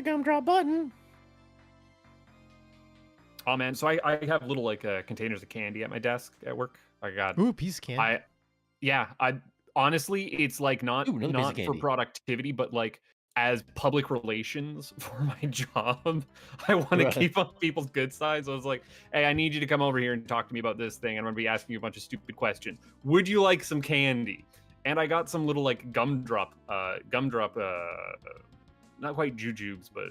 gumdrop button. Oh man, so I have little like containers of candy at my desk at work. I got Piece of candy. I honestly, it's like not for productivity, but like as public relations for my job. I want to keep on people's good side. So I was like, hey, I need you to come over here and talk to me about this thing. I'm gonna be asking you a bunch of stupid questions. Would you like some candy? And I got some little like gumdrop, not quite jujubes, but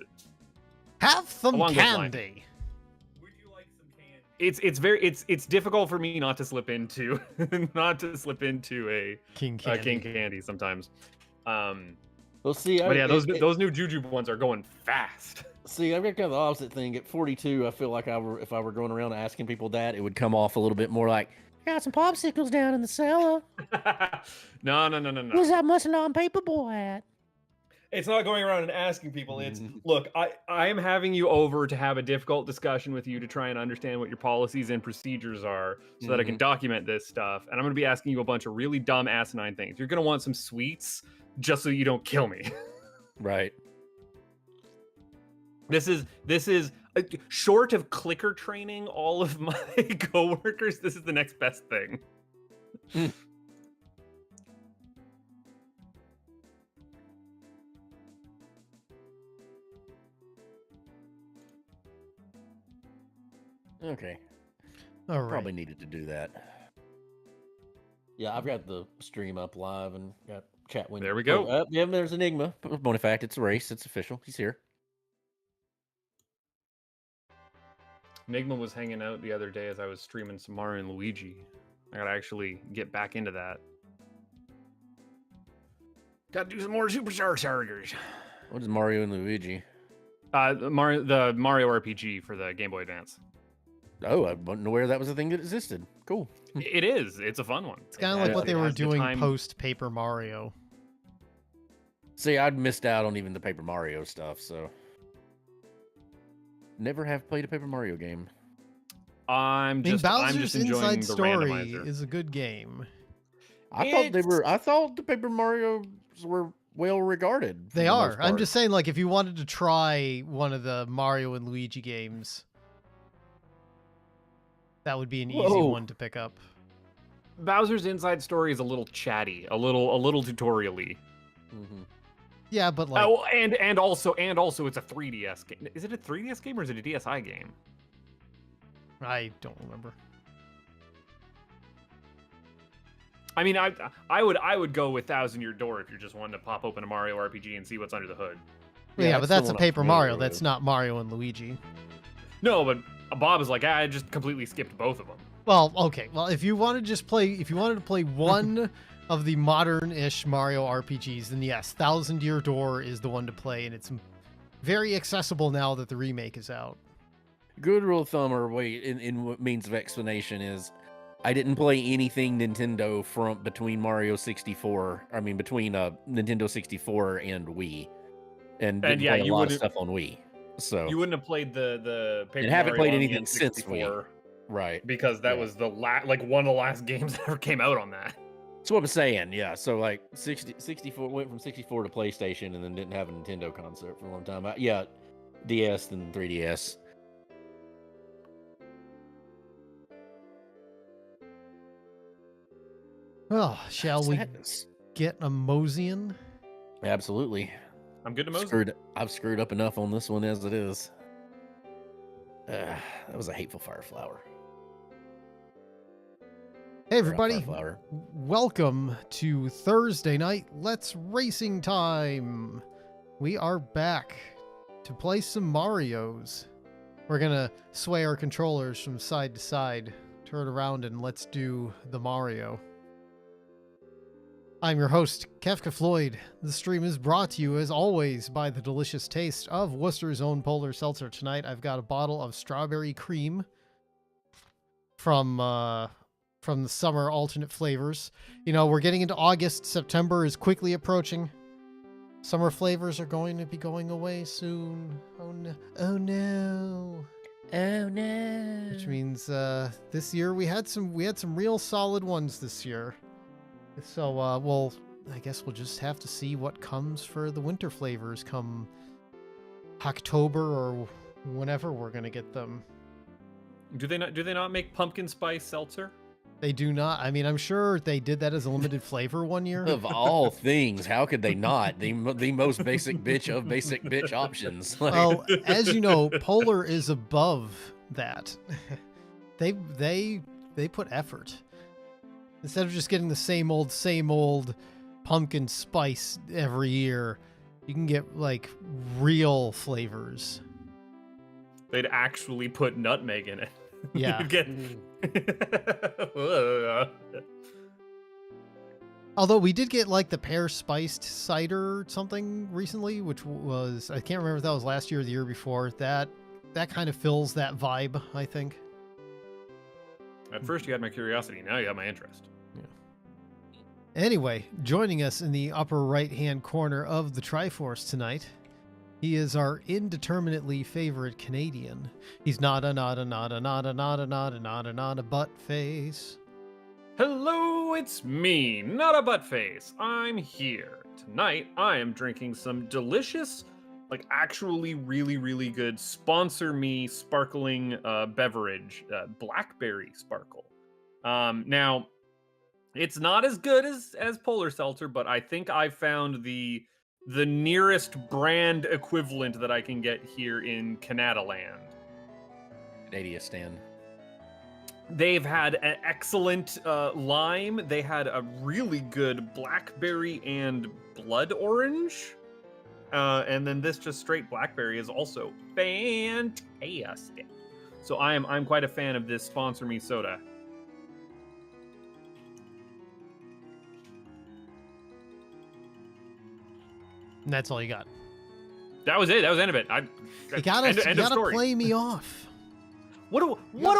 have some candy. It's difficult for me not to slip into a king candy sometimes. Well, see, but yeah, those new jujube ones are going fast. See, I've got kind of the opposite thing. At 42, I feel like if I were going around asking people that, it would come off a little bit more like, got some popsicles down in the cellar. No. Where's that muscle-on paper boy at? It's not going around and asking people. It's, look, I am having you over to have a difficult discussion with you to try and understand what your policies and procedures are so that I can document this stuff. And I'm going to be asking you a bunch of really dumb, asinine things. You're going to want some sweets just so you don't kill me. Right. This is short of clicker training all of my coworkers. This is the next best thing. Okay. All right. Probably needed to do that. Yeah, I've got the stream up live and got chat window. There we go. Yeah, there's Enigma. Bonifact, it's a race. It's official. He's here. Enigma was hanging out the other day as I was streaming some Mario and Luigi. I gotta actually get back into that. Gotta do some more Superstar Chargers. What is Mario and Luigi? The Mario RPG for the Game Boy Advance. Oh, I wasn't aware that was a thing that existed. Cool. It is. It's a fun one. It's kind of like what they were doing post Paper Mario. See, I'd missed out on even the Paper Mario stuff, so never have played a Paper Mario game. I'm just enjoying Inside the Story Randomizer. is a good game. I thought the Paper Marios were well regarded. They are. I'm just saying, like, if you wanted to try one of the Mario and Luigi games, that would be an easy one to pick up. Bowser's Inside Story is a little chatty, a little tutorial-y. Yeah, but like, and also it's a 3DS game. Is it a 3DS game or is it a DSi game? I don't remember. I mean, I would go with Thousand Year Door if you're just wanting to pop open a Mario RPG and see what's under the hood. Yeah, but that's a Paper Mario. That's not Mario and Luigi. No, but Bob is like, I just completely skipped both of them. Well, okay. Well, if you wanted to play one of the modern-ish Mario RPGs, then yes, Thousand Year Door is the one to play, and it's very accessible now that the remake is out. Good rule of thumb, or in means of explanation, is I didn't play anything Nintendo between Nintendo 64 and Wii, and yeah, you a lot of stuff on Wii. So you wouldn't have played the Paper and haven't Mario played anything since Wii, right? Because that was the one of the last games that ever came out on that. That's what I'm saying. Yeah, so like 64 went from 64 to PlayStation, and then didn't have a Nintendo console for a long time. DS and 3DS. Well, shall we get a Mosian? Absolutely. I'm good to Mosian. I've screwed up enough on this one as it is. That was a hateful fire flower. Hey everybody, welcome to Thursday night Let's Racing Time. We are back to play some Marios. We're gonna sway our controllers from side to side, turn around, and let's do the Mario. I'm your host, Kefka Floyd. The stream is brought to you, as always, by the delicious taste of Worcester's own Polar Seltzer. Tonight, I've got a bottle of strawberry cream from the summer alternate flavors. You know, we're getting into August. September is quickly approaching. Summer flavors are going to be going away soon. Oh no. Oh no. Oh no. Which means this year we had some real solid ones this year. So I guess we'll just have to see what comes for the winter flavors come October or whenever we're gonna get them. Do they not make pumpkin spice seltzer? They do not. I mean, I'm sure they did that as a limited flavor one year. Of all things, how could they not? The most basic bitch of basic bitch options. Like, Well, as you know, Polar is above that. They put effort. Instead of just getting the same old pumpkin spice every year, you can get like real flavors. They'd actually put nutmeg in it. Yeah. You'd get... Although we did get like the pear spiced cider or something recently, which was, I can't remember if that was last year or the year before. That kind of fills that vibe, I think. At first you had my curiosity, now you have my interest. Anyway, joining us in the upper right-hand corner of the Triforce tonight, he is our indeterminately favorite Canadian. He's not a Buttface. Hello, it's me, not a Buttface. I'm here. Tonight, I am drinking some delicious, like actually really, really good sponsor me sparkling beverage, Blackberry Sparkle. Now, it's not as good as Polar Seltzer, but I think I found the nearest brand equivalent that I can get here in Canada land. Canada stand. They've had an excellent lime. They had a really good blackberry and blood orange. And then this just straight blackberry is also fantastic. So I'm quite a fan of this Sponsor Me soda. And that's all you got. That was it. That was the end of it. You gotta play me off. What do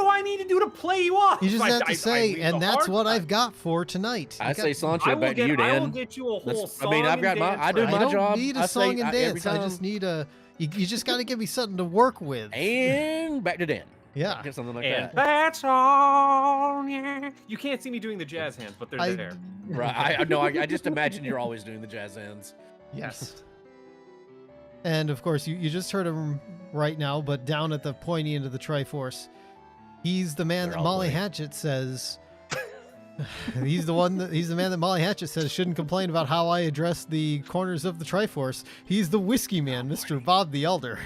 I need to do to play you off? You just have to say, and that's what I've got for tonight. I say Sancho back to you, Dan. I will get you a whole song. I mean, I've got my, I do my job. I don't need a song and dance. I just need a. You just got to give me something to work with. And back to Dan. Yeah. Get something like and that. That's all. Yeah. You can't see me doing the jazz hands, but they're there. Right. I just imagine you're always doing the jazz hands. Yes. And of course, you just heard him right now, but down at the pointy end of the Triforce, he's the man that Molly Hatchet says. He's the man that Molly Hatchet says shouldn't complain about how I address the corners of the Triforce. He's the whiskey man, Mr. Bob the Elder.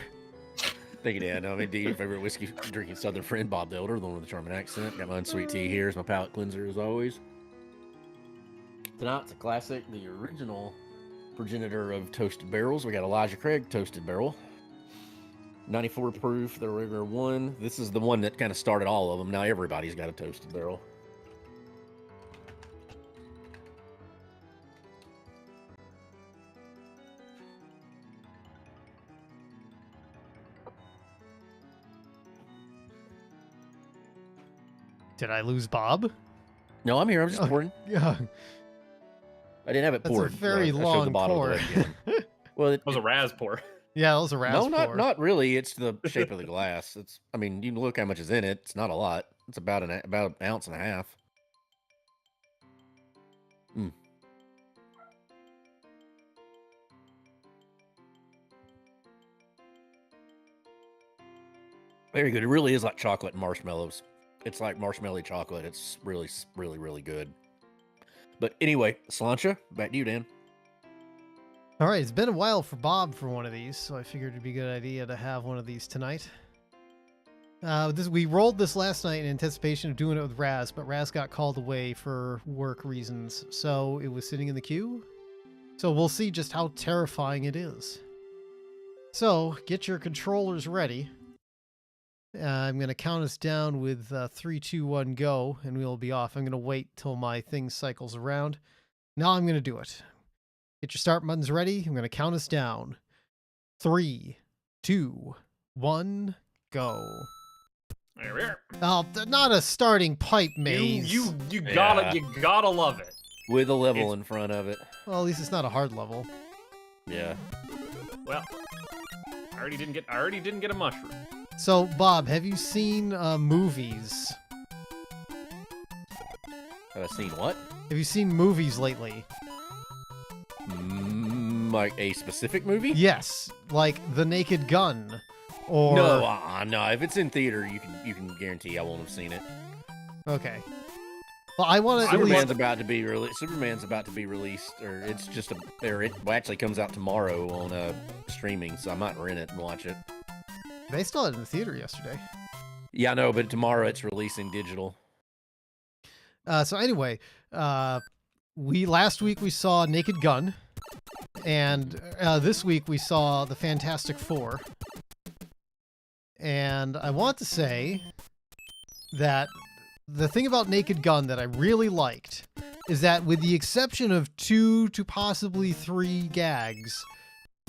Thank you, Dan. I'm indeed your favorite whiskey drinking Southern friend, Bob the Elder, the one with the charming accent. Got my unsweet tea here as my palate cleanser, as always. Tonight's a classic, the original progenitor of toasted barrels. We got Elijah Craig Toasted Barrel, 94 proof, the regular one. This is the one that kind of started all of them. Now everybody's got a toasted barrel. Did I lose Bob? No, I'm here. I'm just pouring. Yeah. I didn't have it poured. That's a very long pour. Well, it was a Raz pour. Yeah, it was a Raz pour. No, not really. It's the shape of the glass. I mean, you can look how much is in it. It's not a lot. It's about an ounce and a half. Very good. It really is like chocolate and marshmallows. It's like marshmallow chocolate. It's really, really, really good. But anyway, Slancha, back to you, Dan. All right, it's been a while for Bob for one of these, so I figured it'd be a good idea to have one of these tonight. We rolled this last night in anticipation of doing it with Raz, but Raz got called away for work reasons, so it was sitting in the queue. So we'll see just how terrifying it is. So get your controllers ready. I'm going to count us down with 3, 2, 1, go, and we'll be off. I'm going to wait till my thing cycles around. Now I'm going to do it. Get your start buttons ready. I'm going to count us down. 3, 2, 1, go. Oh, not a starting pipe maze. You gotta love it. With a level in front of it. Well, at least it's not a hard level. Yeah. Well, I already didn't get a mushroom. So, Bob, have you seen movies? Have I seen what? Have you seen movies lately? from like a specific movie? Yes, like The Naked Gun, or no. If it's in theater, you can guarantee I won't have seen it. Okay. Well, I want to. Superman's about to be released, or it's just it actually comes out tomorrow on streaming, so I might rent it and watch it. They still had it in the theater yesterday. Yeah, I know, but tomorrow it's releasing digital. So anyway, last week we saw Naked Gun, and this week we saw the Fantastic Four. And I want to say that the thing about Naked Gun that I really liked is that, with the exception of 2 to possibly 3 gags,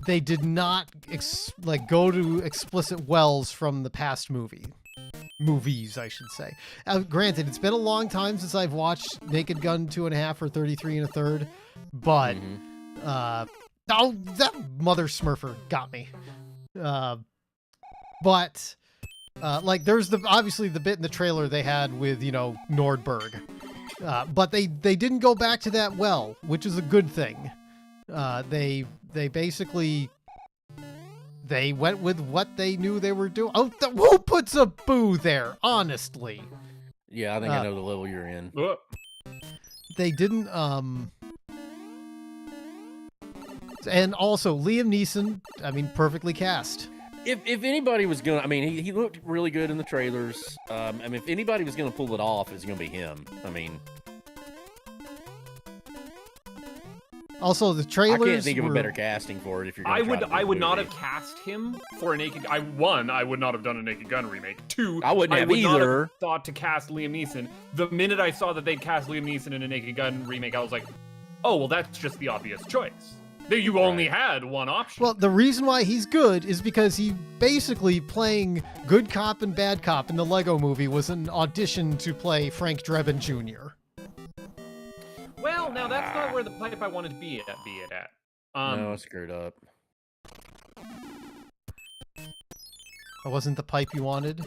they did not go to explicit wells from the past movies, I should say. Granted, it's been a long time since I've watched Naked Gun 2.5 or 33 1/3, but that mother smurfer got me. But there's obviously the bit in the trailer they had with Nordberg, but they didn't go back to that well, which is a good thing. They basically went with what they knew they were doing. Oh, who puts a boo there? Honestly. Yeah, I think I know the level you're in. They didn't. And also Liam Neeson. I mean, perfectly cast. If anybody was gonna, I mean, he looked really good in the trailers. I mean, if anybody was gonna pull it off, it's gonna be him. I mean, also the trailers. I can't think of a better casting for it. If you're, I would not have cast him for a Naked. I would not have done a Naked Gun remake. 2, I wouldn't have would either. Not have thought to cast Liam Neeson. The minute I saw that they'd cast Liam Neeson in a Naked Gun remake, I was like, oh well, that's just the obvious choice. You only had one option. Well, the reason why he's good is because he basically playing good cop and bad cop in the Lego movie was an audition to play Frank Drebin Jr. Well, now that's not where the pipe I wanted to be at. No, I screwed up. That wasn't the pipe you wanted?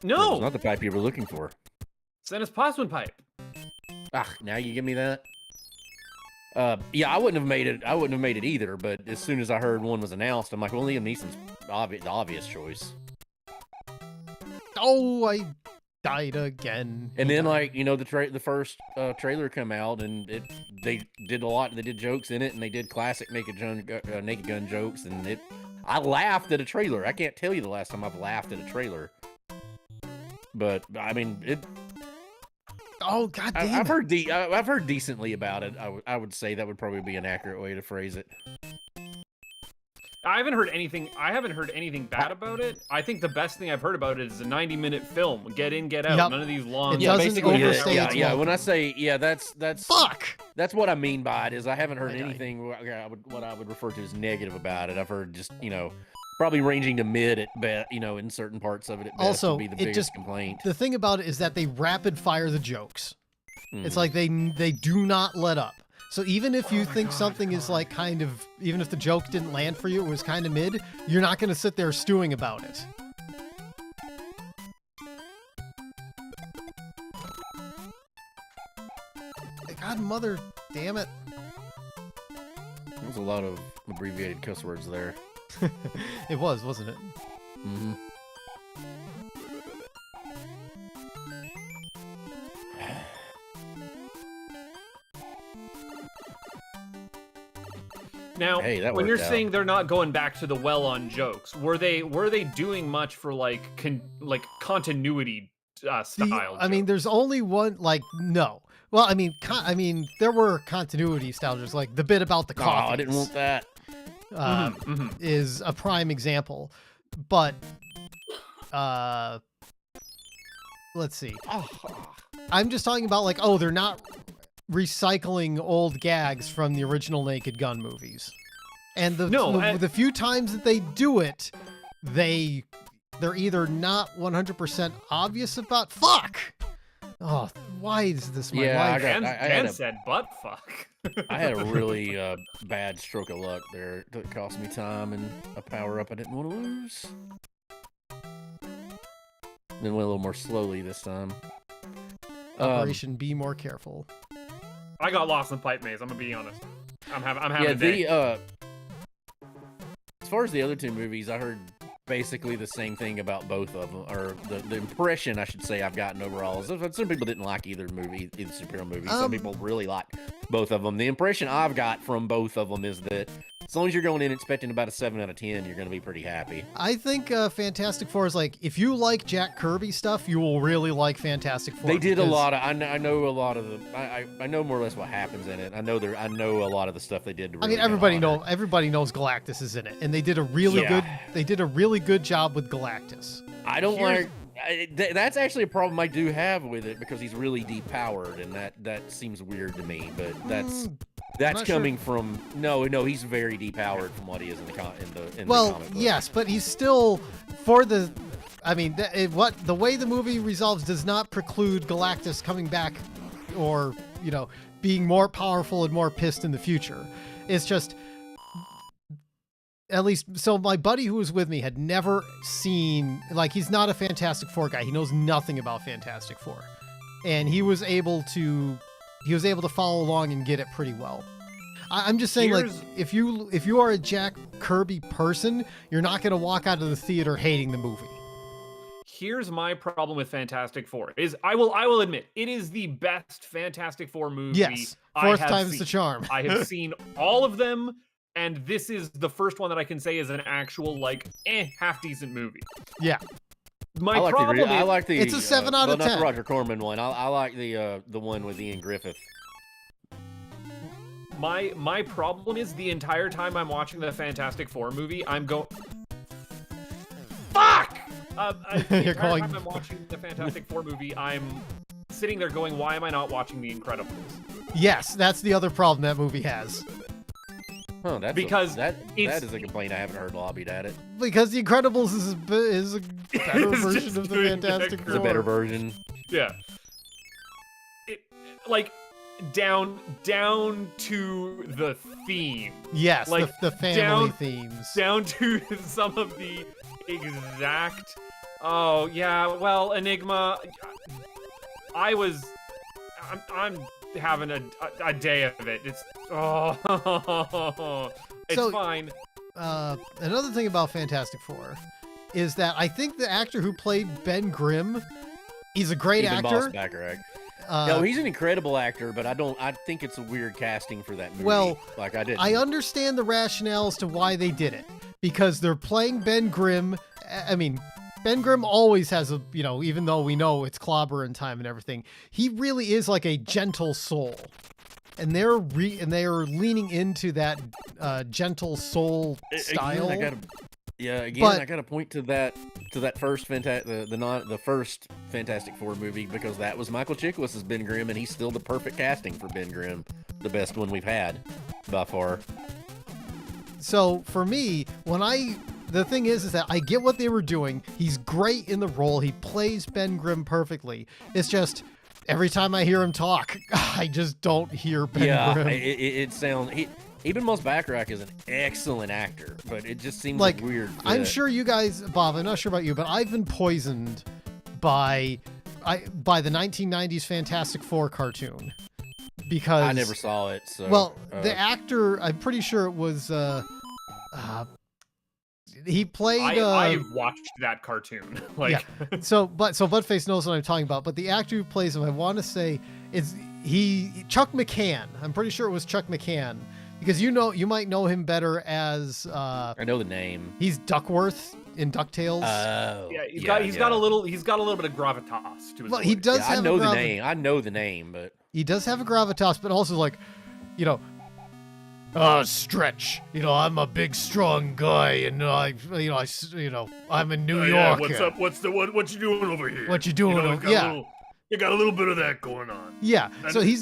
No! It's not the pipe you were looking for. Senna's Posman pipe. Now you give me that? Yeah, I wouldn't have made it either, but as soon as I heard one was announced, I'm like, well, Liam Neeson's the obvious choice. Oh, I died again. And then, the first trailer come out, and they did jokes in it, and they did classic Naked Gun jokes, and I laughed at a trailer. I can't tell you the last time I've laughed at a trailer. But, I mean, oh, God damn I've heard decently about it. I would say that would probably be an accurate way to phrase it. I haven't heard anything bad about it. I think the best thing I've heard about it is a 90-minute film. Get in, get out. Yep. None of these long. It doesn't overstay its yeah. welcome. When I say that's fuck. That's what I mean by it. Is I haven't heard anything what I would refer to as negative about it. I've heard just probably ranging to mid at best. In certain parts of it. At best Also, would be the biggest complaint. The thing about it is that they rapid fire the jokes. It's like they do not let up. So even if you think something is even if the joke didn't land for you, it was kind of mid, you're not going to sit there stewing about it. God, mother, damn it. There's a lot of abbreviated cuss words there. It was, wasn't it? Mm-hmm. Now, hey, when you're saying they're not going back to the well on jokes, were they doing much for continuity style? I mean, there's only one no. Well, I mean, there were continuity style jokes, like the bit about the coffee. Oh, I didn't want that. Is a prime example, but let's see. I'm just talking about they're not recycling old gags from the original Naked Gun movies, and the few times that they do it, they're either not 100% obvious about fuck. Oh, why is this my life? Ken said butt fuck. I had a really bad stroke of luck there. It cost me time and a power up I didn't want to lose. Then went a little more slowly this time. Operation Be More Careful. I got lost in pipe maze, I'm gonna be honest. I'm having a day. As far as the other two movies, I heard basically the same thing about both of them, or the impression I should say I've gotten overall is that some people didn't like either superhero movie. Some people really like both of them. The impression I've got from both of them is that as long as you're going in expecting about a 7 out of 10, you're going to be pretty happy. I think Fantastic Four is like, if you like Jack Kirby stuff, you will really like Fantastic Four. They did a lot of. I know a lot of the. I know more or less what happens in it. I know a lot of the stuff they did. To really everybody knows Galactus is in it, and they did a really good job with Galactus. I don't like. That's actually a problem I do have with it because he's really depowered, and that seems weird to me. But that's coming from no, he's very depowered from what he is in the comic book. Yes, but he's still the way the movie resolves does not preclude Galactus coming back or being more powerful and more pissed in the future. It's just, at least, so my buddy who was with me had never seen, he's not a Fantastic Four guy. He knows nothing about Fantastic Four, and he was able to follow along and get it pretty well. I'm just saying, if you are a Jack Kirby person, you're not going to walk out of the theater hating the movie. Here's my problem with Fantastic Four is I will admit it is the best Fantastic Four movie. Yes, fourth time's the charm. I have seen all of them, and this is the first one that I can say is an actual half decent movie. Yeah. My problem is, I like the. It's a 7 out of 10. Not the Roger Corman one. I like the one with Ian Griffith. My problem is the entire time I'm watching the Fantastic Four movie, I'm going. Fuck! The entire time I'm watching the Fantastic Four movie, I'm sitting there going, "Why am I not watching The Incredibles?" Yes, that's the other problem that movie has. Huh, that is a complaint I haven't heard lobbied at it. Because The Incredibles is a better version of the Fantastic Four. It's a better version. Yeah. Down to the theme. Yes, the family themes. Down to some of the exact. Oh yeah, well, Enigma. I'm having a day of it. It's fine. Another thing about Fantastic Four is that I think the actor who played Ben Grimm, he's a great actor. No, he's an incredible actor, but I think it's a weird casting for that movie. Well, I understand the rationale as to why they did it, because they're playing Ben Grimm. I mean, Ben Grimm always has even though we know it's clobber and time and everything, he really is like a gentle soul, and they're leaning into that gentle soul style. I got to point to that first the first Fantastic Four movie, because that was Michael Chiklis as Ben Grimm, and he's still the perfect casting for Ben Grimm, the best one we've had by far. So for me, the thing is that I get what they were doing. He's great in the role. He plays Ben Grimm perfectly. It's just every time I hear him talk, I just don't hear Ben Grimm. It sounds. Even Mos Baccarat is an excellent actor, but it just seems like weird. I'm sure you guys, Bob, I'm not sure about you, but I've been poisoned by the 1990s Fantastic Four cartoon, because I never saw it. So, the actor, I'm pretty sure it was he played. I've watched that cartoon. So Buttface knows what I'm talking about. But the actor who plays him, I want to say, is Chuck McCann. I'm pretty sure it was Chuck McCann. Because you might know him better as I know the name. He's Duckworth in DuckTales. Oh, yeah, he's got a little bit of gravitas to his voice. He does have I know the name, but he does have a gravitas, but also Stretch. I'm a big, strong guy, and I'm in New York. What's up? What you doing over here? What you doing? You got a little bit of that going on. Yeah. So he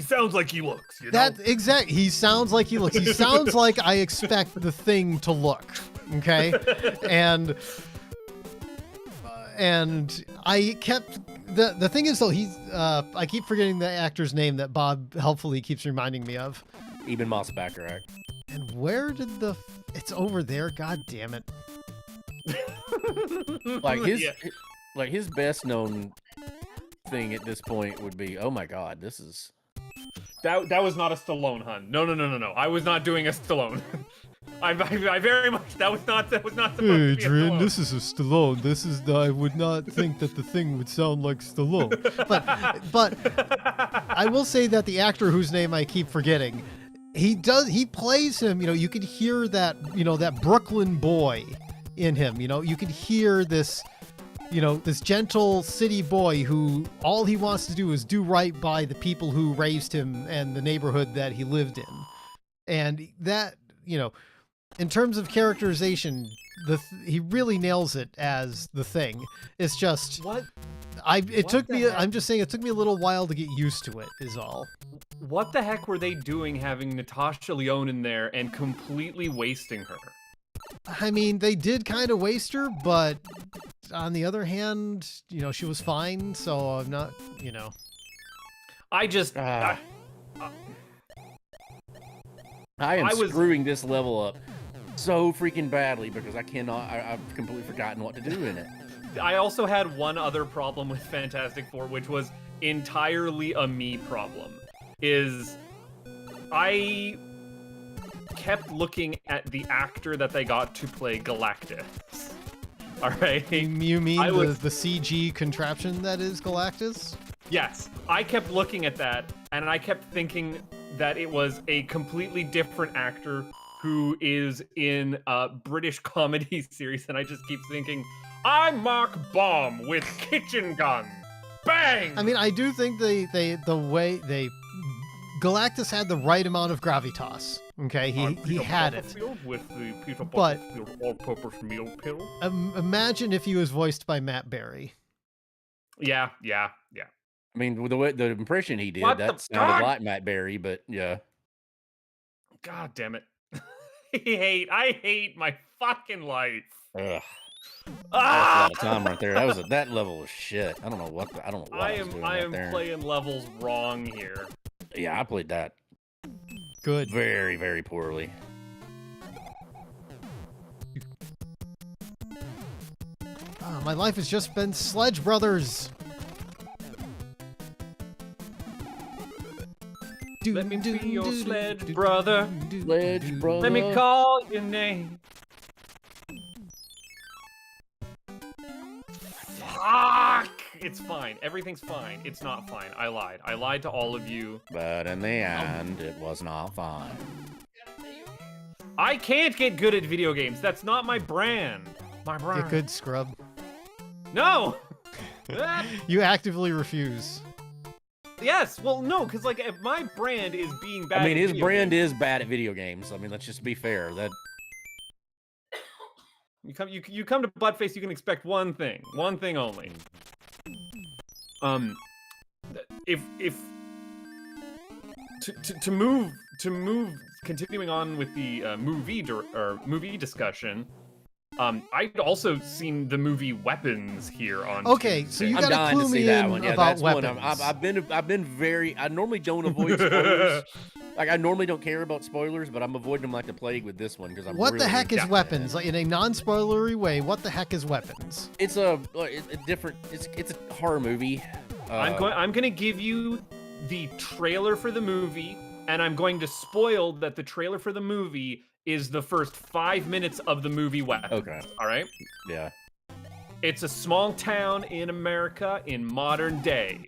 sounds like he looks. He sounds like he looks. He sounds like I expect the Thing to look. Okay, and I kept the thing is though I keep forgetting the actor's name that Bob helpfully keeps reminding me of. Eben Mos Baccarat. And where did it's over there? God damn it! His best known thing at this point would be, oh my god, this is That was not a Stallone, hun. No. I was not doing a Stallone. I very much that was not supposed to be a Stallone. This is a Stallone. I would not think that the thing would sound like Stallone. But I will say that the actor whose name I keep forgetting, he plays him, you can hear that, that Brooklyn boy in him, you can hear this, this gentle city boy who all he wants to do is do right by the people who raised him and the neighborhood that he lived in. And that, in terms of characterization, he really nails it as the Thing. It's just I'm just saying it took me a little while to get used to it, is all. What the heck were they doing having Natasha Lyonne in there and completely wasting her? I mean, they did kind of waste her, but on the other hand, she was fine, so I'm not, I am screwing this level up so freaking badly because I've completely forgotten what to do in it. I also had one other problem with Fantastic Four, which was entirely a me problem. I kept looking at the actor that they got to play Galactus. All right. You mean the CG contraption that is Galactus? Yes. I kept looking at that, and I kept thinking that it was a completely different actor who is in a British comedy series, and I just keep thinking, I'm Mark Baum with kitchen gun. Bang! I mean, I do think Galactus had the right amount of gravitas. Okay, he had it. With the Peter But all-purpose meal pill. Imagine if he was voiced by Matt Berry. Yeah. I mean, with the impression he did, that sounded like Matt Berry, but yeah. God damn it. I hate my fucking life. Ugh. That's a lot of time right there. That level was shit. I don't know what I was doing I am there. playing levels wrong here. Yeah, I played that good. Very, very poorly. My life has just been Sledge Brothers. Let me be your sledge brother. Sledge brother. Let me call your name. Fuck! It's fine. Everything's fine. It's not fine. I lied. I lied to all of you. But in the end, it was not fine. I can't get good at video games. That's not my brand. Get good, scrub. No! You actively refuse. Yes, well, no, because like if my brand is being bad. I mean, his brand is bad at video games. I mean, let's just be fair. That you come to Buttface, you can expect one thing only. If to move, continuing on with the movie discussion. I'd also seen the movie Weapons here on. Okay, so you gotta clue me in about Weapons. I've been very. I normally don't avoid spoilers. Like I normally don't care about spoilers, but I'm avoiding them like the plague with this one because I'm. What the heck is Weapons? Like in a non-spoilery way, what the heck is Weapons? It's a different. It's a horror movie. I'm gonna give you the trailer for the movie, and I'm going to spoil that the trailer for the movie is the first 5 minutes of the movie Weapons. Okay. All right? Yeah. It's a small town in America in modern day.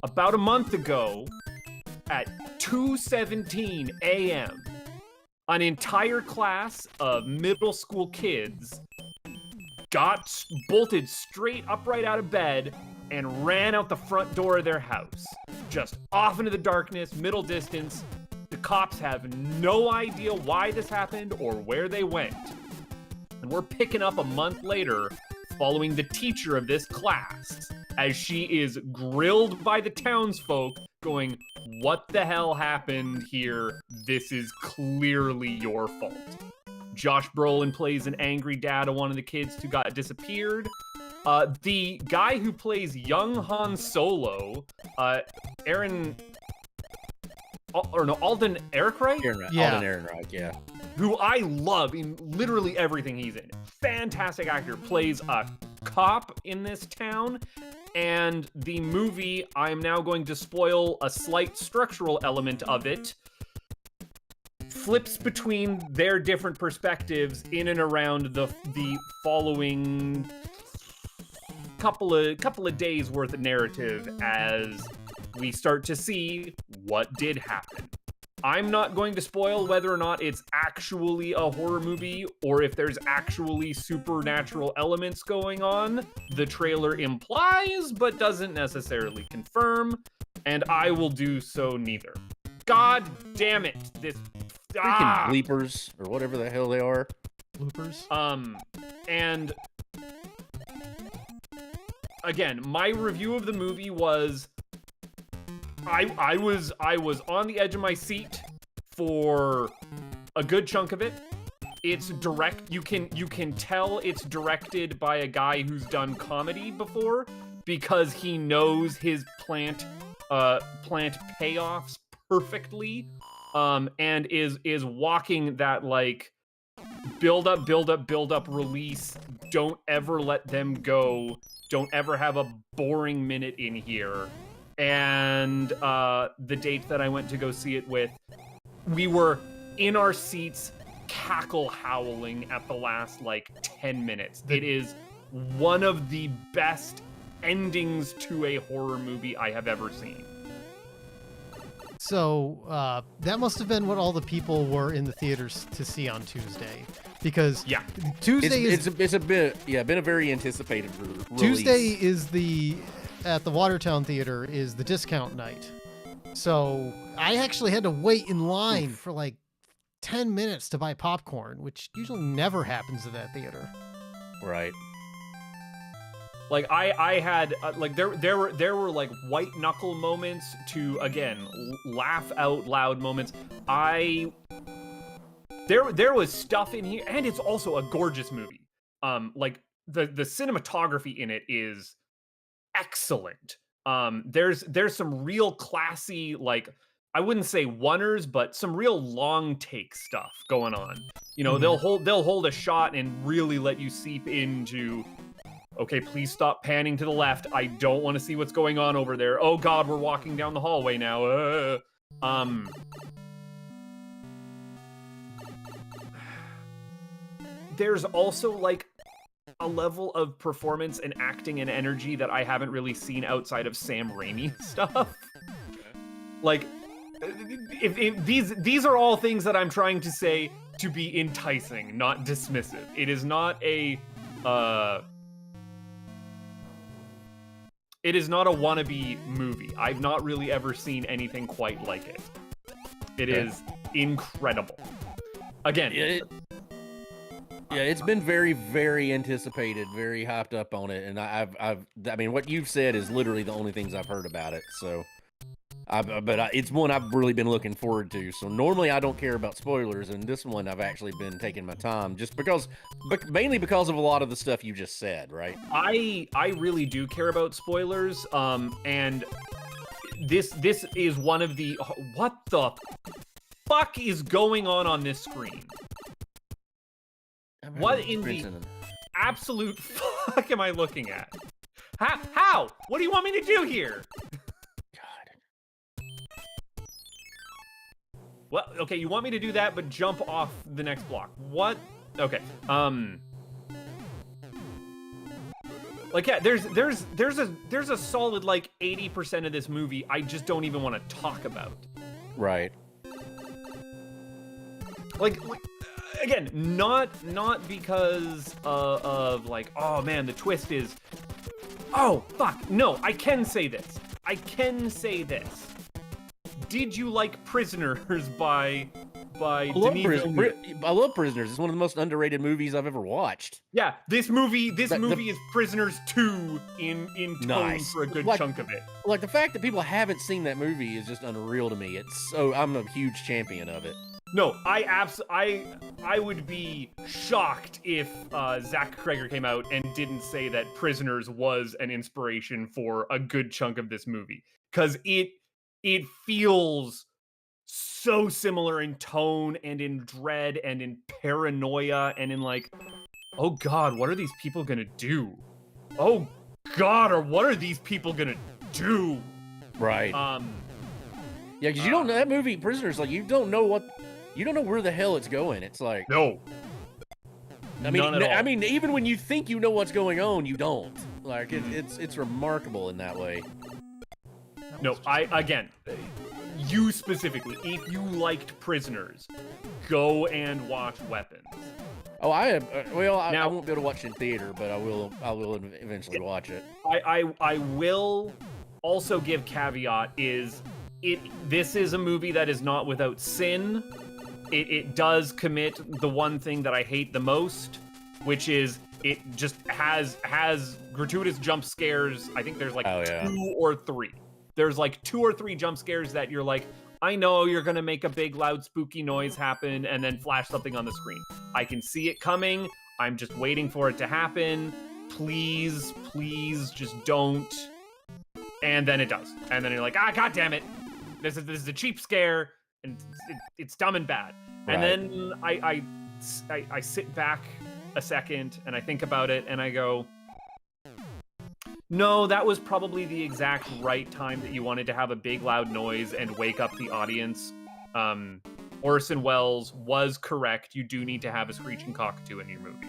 About a month ago, at 2:17 a.m., an entire class of middle school kids got bolted straight upright out of bed and ran out the front door of their house. Just off into the darkness, middle distance. The cops have no idea why this happened or where they went. And we're picking up a month later, following the teacher of this class, as she is grilled by the townsfolk, going, "What the hell happened here? This is clearly your fault." Josh Brolin plays an angry dad of one of the kids who got disappeared. The guy who plays young Han Solo, Alden Ehrenreich? Yeah. Alden Ehrenreich, yeah. Who I love in literally everything he's in. Fantastic actor. Plays a cop in this town. And the movie, I'm now going to spoil a slight structural element of it, flips between their different perspectives in and around the following couple of days worth of narrative as we start to see what did happen. I'm not going to spoil whether or not it's actually a horror movie or if there's actually supernatural elements going on. The trailer implies, but doesn't necessarily confirm, and I will do so neither. God damn it, this freaking bleepers or whatever the hell they are. Bloopers. And again, my review of the movie was I was on the edge of my seat for a good chunk of it. It's direct. You can tell it's directed by a guy who's done comedy before because he knows his plant payoffs perfectly, and is walking that like build up, release. Don't ever let them go. Don't ever have a boring minute in here. And the date that I went to go see it with, we were in our seats cackle howling at the last like 10 minutes. It is one of the best endings to a horror movie I have ever seen. So that must have been what all the people were in the theaters to see on Tuesday, because Tuesday it's been a very anticipated release. Tuesday is at the Watertown Theater is the discount night. So I actually had to wait in line for like 10 minutes to buy popcorn, which usually never happens at that theater. Right. Like I had like there were like white knuckle moments to again laugh out loud moments. There was stuff in here, and it's also a gorgeous movie. Like the cinematography in it is excellent. There's some real classy, like I wouldn't say oneers, but some real long take stuff going on. You know, they'll hold a shot and really let you seep into, okay, please stop panning to the left. I don't want to see what's going on over there. Oh God, we're walking down the hallway now. There's also like a level of performance and acting and energy that I haven't really seen outside of Sam Raimi stuff. Like, if these are all things that I'm trying to say to be enticing, not dismissive. It is not a wannabe movie. I've not really ever seen anything quite like it. It is incredible. Again, it's been very, very anticipated, very hyped up on it, and I mean, what you've said is literally the only things I've heard about it. So, it's one I've really been looking forward to. So normally I don't care about spoilers, and this one I've actually been taking my time, just because, but mainly because of a lot of the stuff you just said, right? I really do care about spoilers, and this is one of the what the fuck is going on this screen? What in the absolute fuck am I looking at? How? What do you want me to do here? God. Well, okay, you want me to do that, but jump off the next block. What? Okay. Like, yeah, there's a solid like 80% of this movie I just don't even want to talk about. Right. Like again, not because of like, oh man, the twist is, oh fuck, no, I can say this. Did you like Prisoners by Denis Villeneuve? I love Prisoners. It's one of the most underrated movies I've ever watched. Yeah, this movie is Prisoners 2 in tone for a good chunk of it. Like, the fact that people haven't seen that movie is just unreal to me. I'm a huge champion of it. No, I would be shocked if Zach Cregger came out and didn't say that Prisoners was an inspiration for a good chunk of this movie, because it feels so similar in tone and in dread and in paranoia and in like, oh God, what are these people gonna do? Oh God, or what are these people gonna do? Right. Yeah, because you don't know that movie, Prisoners. Like, you don't know where the hell it's going. It's like no. I mean, even when you think you know what's going on, you don't. Like, it's remarkable in that way. No, again, you specifically, if you liked Prisoners, go and watch Weapons. Oh, I have. I won't be able to watch it in theater, but I will eventually watch it. I will also give caveat this is a movie that is not without sin. It does commit the one thing that I hate the most, which is it just has gratuitous jump scares. I think there's like 2 or 3. There's like 2 or 3 jump scares that you're like, I know you're gonna make a big loud spooky noise happen and then flash something on the screen. I can see it coming. I'm just waiting for it to happen. Please, just don't. And then it does. And then you're like, God damn it. This is a cheap scare, and it's dumb and bad. Right. And then I sit back a second and I think about it and I go, no, that was probably the exact right time that you wanted to have a big loud noise and wake up the audience. Orson Welles was correct. You do need to have a screeching cockatoo in your movie.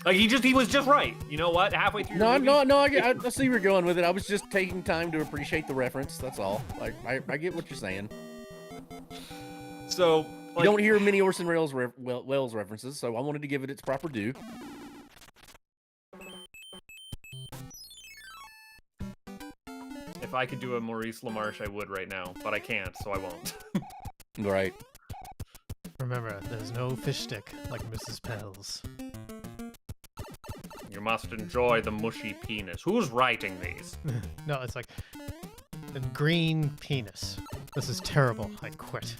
Like, he was just right. You know what? Halfway through the movie... No, I see where you're going with it. I was just taking time to appreciate the reference. That's all. Like, I get what you're saying. So... Like, you don't hear many Orson Welles references, so I wanted to give it its proper due. If I could do a Maurice LaMarche, I would right now, but I can't, so I won't. Right. Remember, there's no fish stick like Mrs. Pell's. You must enjoy the mushy penis. Who's writing these? No, it's like the green penis. This is terrible. I quit.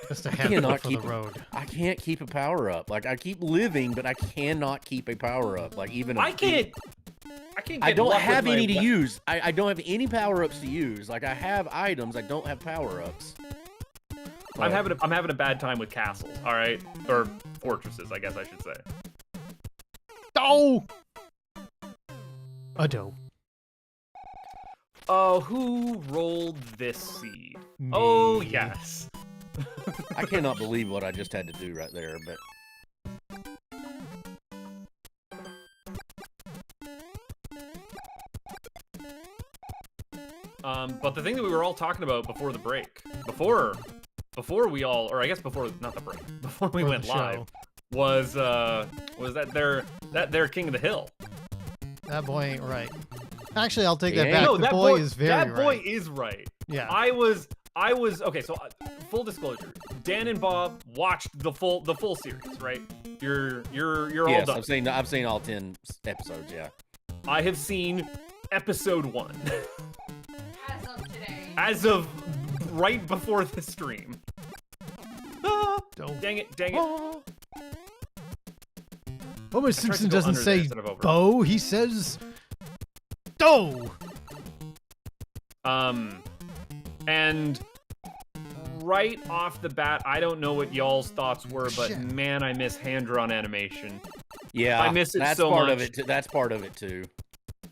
Just a handle for the road. I can't keep a power up. Like, I keep living, but I cannot keep a power up. Like, even I can't. I don't have any to use. I don't have any power ups to use. Like, I have items. I don't have power ups. I'm having a bad time with castles. All right, or fortresses, I guess I should say. Oh! A doe. Oh, who rolled this seed? Me. Oh, yes. I cannot believe what I just had to do right there, but... But the thing that we were all talking about before the break, before we all, or I guess before, not the break, before we went live, was that they're King of the Hill. That boy ain't right. Actually, I'll take that back. No, that boy is very right. That boy is right. Yeah. I was okay. So full disclosure, Dan and Bob watched the full series, right? You're all done. I've seen all 10 episodes. Yeah. I have seen episode 1. As of today. As of right before the stream. Dang it. Homer Simpson doesn't say Bo, he says doe. And right off the bat, I don't know what y'all's thoughts were, but man, I miss hand-drawn animation. Yeah, I miss it so much. That's part of it too.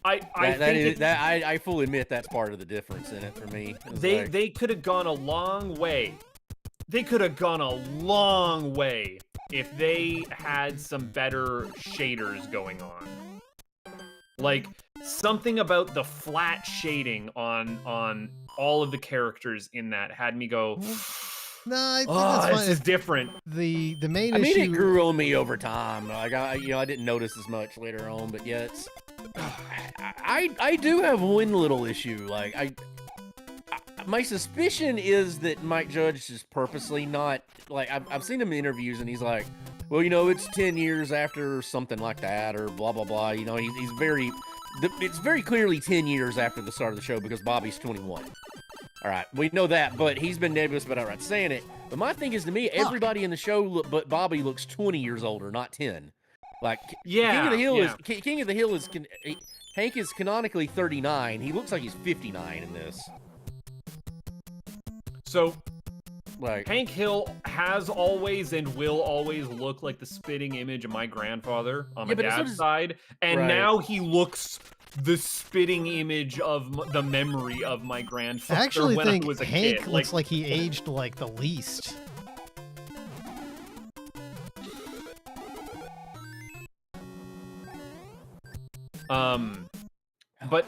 I fully admit that's part of the difference in it for me. They could have gone a long way. They could have gone a long way if they had some better shaders going on. Like, something about the flat shading on all of the characters in that had me go, no, I think that's fine. This is different. The main issue... I mean, it grew on me over time. Like, I didn't notice as much later on, but yeah, it's... I do have one little issue. Like, my suspicion is that Mike Judge is purposely not... Like, I've seen him in interviews, and he's like, well, it's 10 years after something like that, or blah, blah, blah. He's very... It's very clearly 10 years after the start of the show, because Bobby's 21. All right, we know that, but he's been nebulous about outright saying it. But my thing is, to me, everybody in the show, but Bobby looks 20 years older, not 10. Like, King of the Hill is Hank is canonically 39. He looks like he's 59 in this. So, Like Hank Hill has always and will always look like the spitting image of my grandfather on my dad's side, and now he looks the spitting image of the memory of my grandfather. I actually when think I was a Hank kid. looks like he aged like the least. But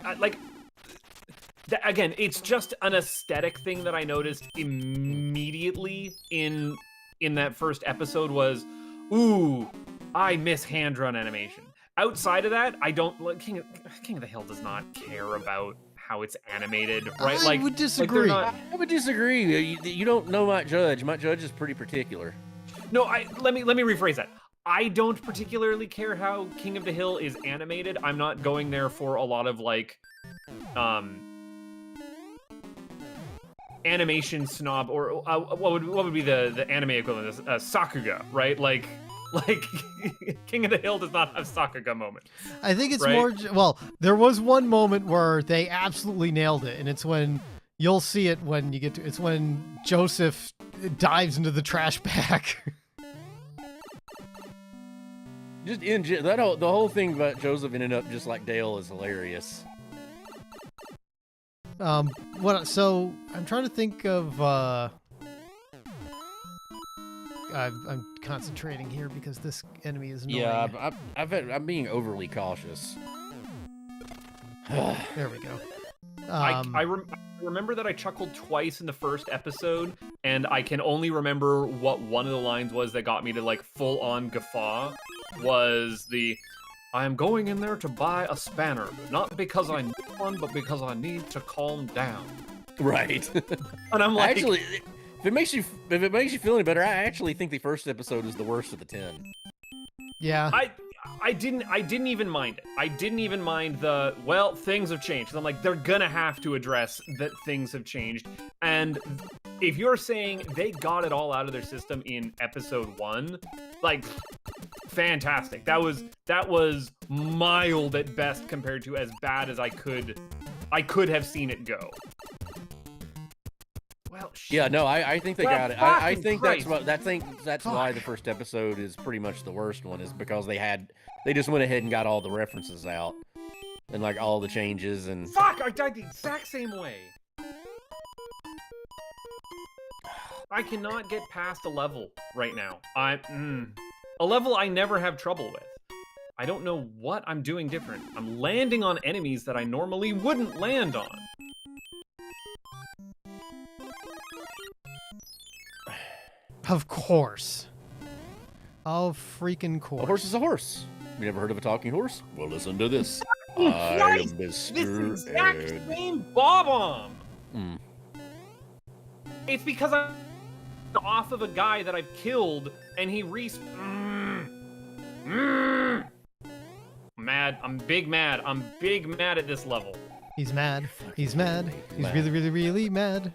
again, it's just an aesthetic thing that I noticed immediately in that first episode was, ooh, I miss hand-drawn animation. Outside of that, I don't like King of the Hill does not care about how it's animated, right? I would disagree. I would disagree. You don't know Matt Judge. Matt Judge is pretty particular. No, let me rephrase that. I don't particularly care how King of the Hill is animated. I'm not going there for a lot of like animation snob, or what would be the anime equivalent of Sakuga, right? Like King of the Hill does not have Sakuga moments. I think it's right? more, well, there was one moment where they absolutely nailed it, and it's when you'll see it when you get to, it's when Joseph dives into the trash bag. Just the whole thing about Joseph ending up just like Dale is hilarious. So I'm trying to think of I'm concentrating here because this enemy is annoying. Yeah, I'm being overly cautious. There we go. I remember that I chuckled twice in the first episode, and I can only remember what one of the lines was that got me to like full on guffaw. Was the I'm going in there to buy a spanner, not because I need one, but because I need to calm down. Right. And I'm like, actually, if it makes you feel any better, I actually think the first episode is the worst of the 10. Yeah. I didn't even mind it. I didn't even mind the, well, things have changed. I'm like, they're gonna have to address that things have changed. And if you're saying they got it all out of their system in episode 1, like, fantastic. That was mild at best compared to as bad as I could have seen it go. Well, shit. Yeah, no, I think they got it. I think that's why the first episode is pretty much the worst one, is because they just went ahead and got all the references out and like all the changes and fuck, I died the exact same way. I cannot get past a level right now. A level I never have trouble with. I don't know what I'm doing different. I'm landing on enemies that I normally wouldn't land on. Of course. Of freaking course. A horse is a horse. You never heard of a talking horse? Well, listen to this. I am Mr. This exact same Bob-omb. It's because I'm off of a guy that I've killed, and he mad. I'm big mad. I'm big mad at this level. He's mad. He's mad. He's really, really, really mad.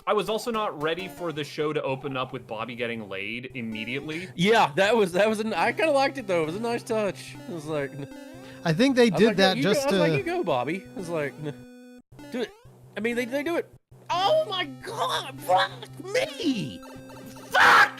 I was also not ready for the show to open up with Bobby getting laid immediately. Yeah, I kind of liked it though. It was a nice touch. It was like, I think they did that just to. I was like, you go, Bobby. I was like, do it. I mean, they do it. Oh my God! Fuck me! Fuck!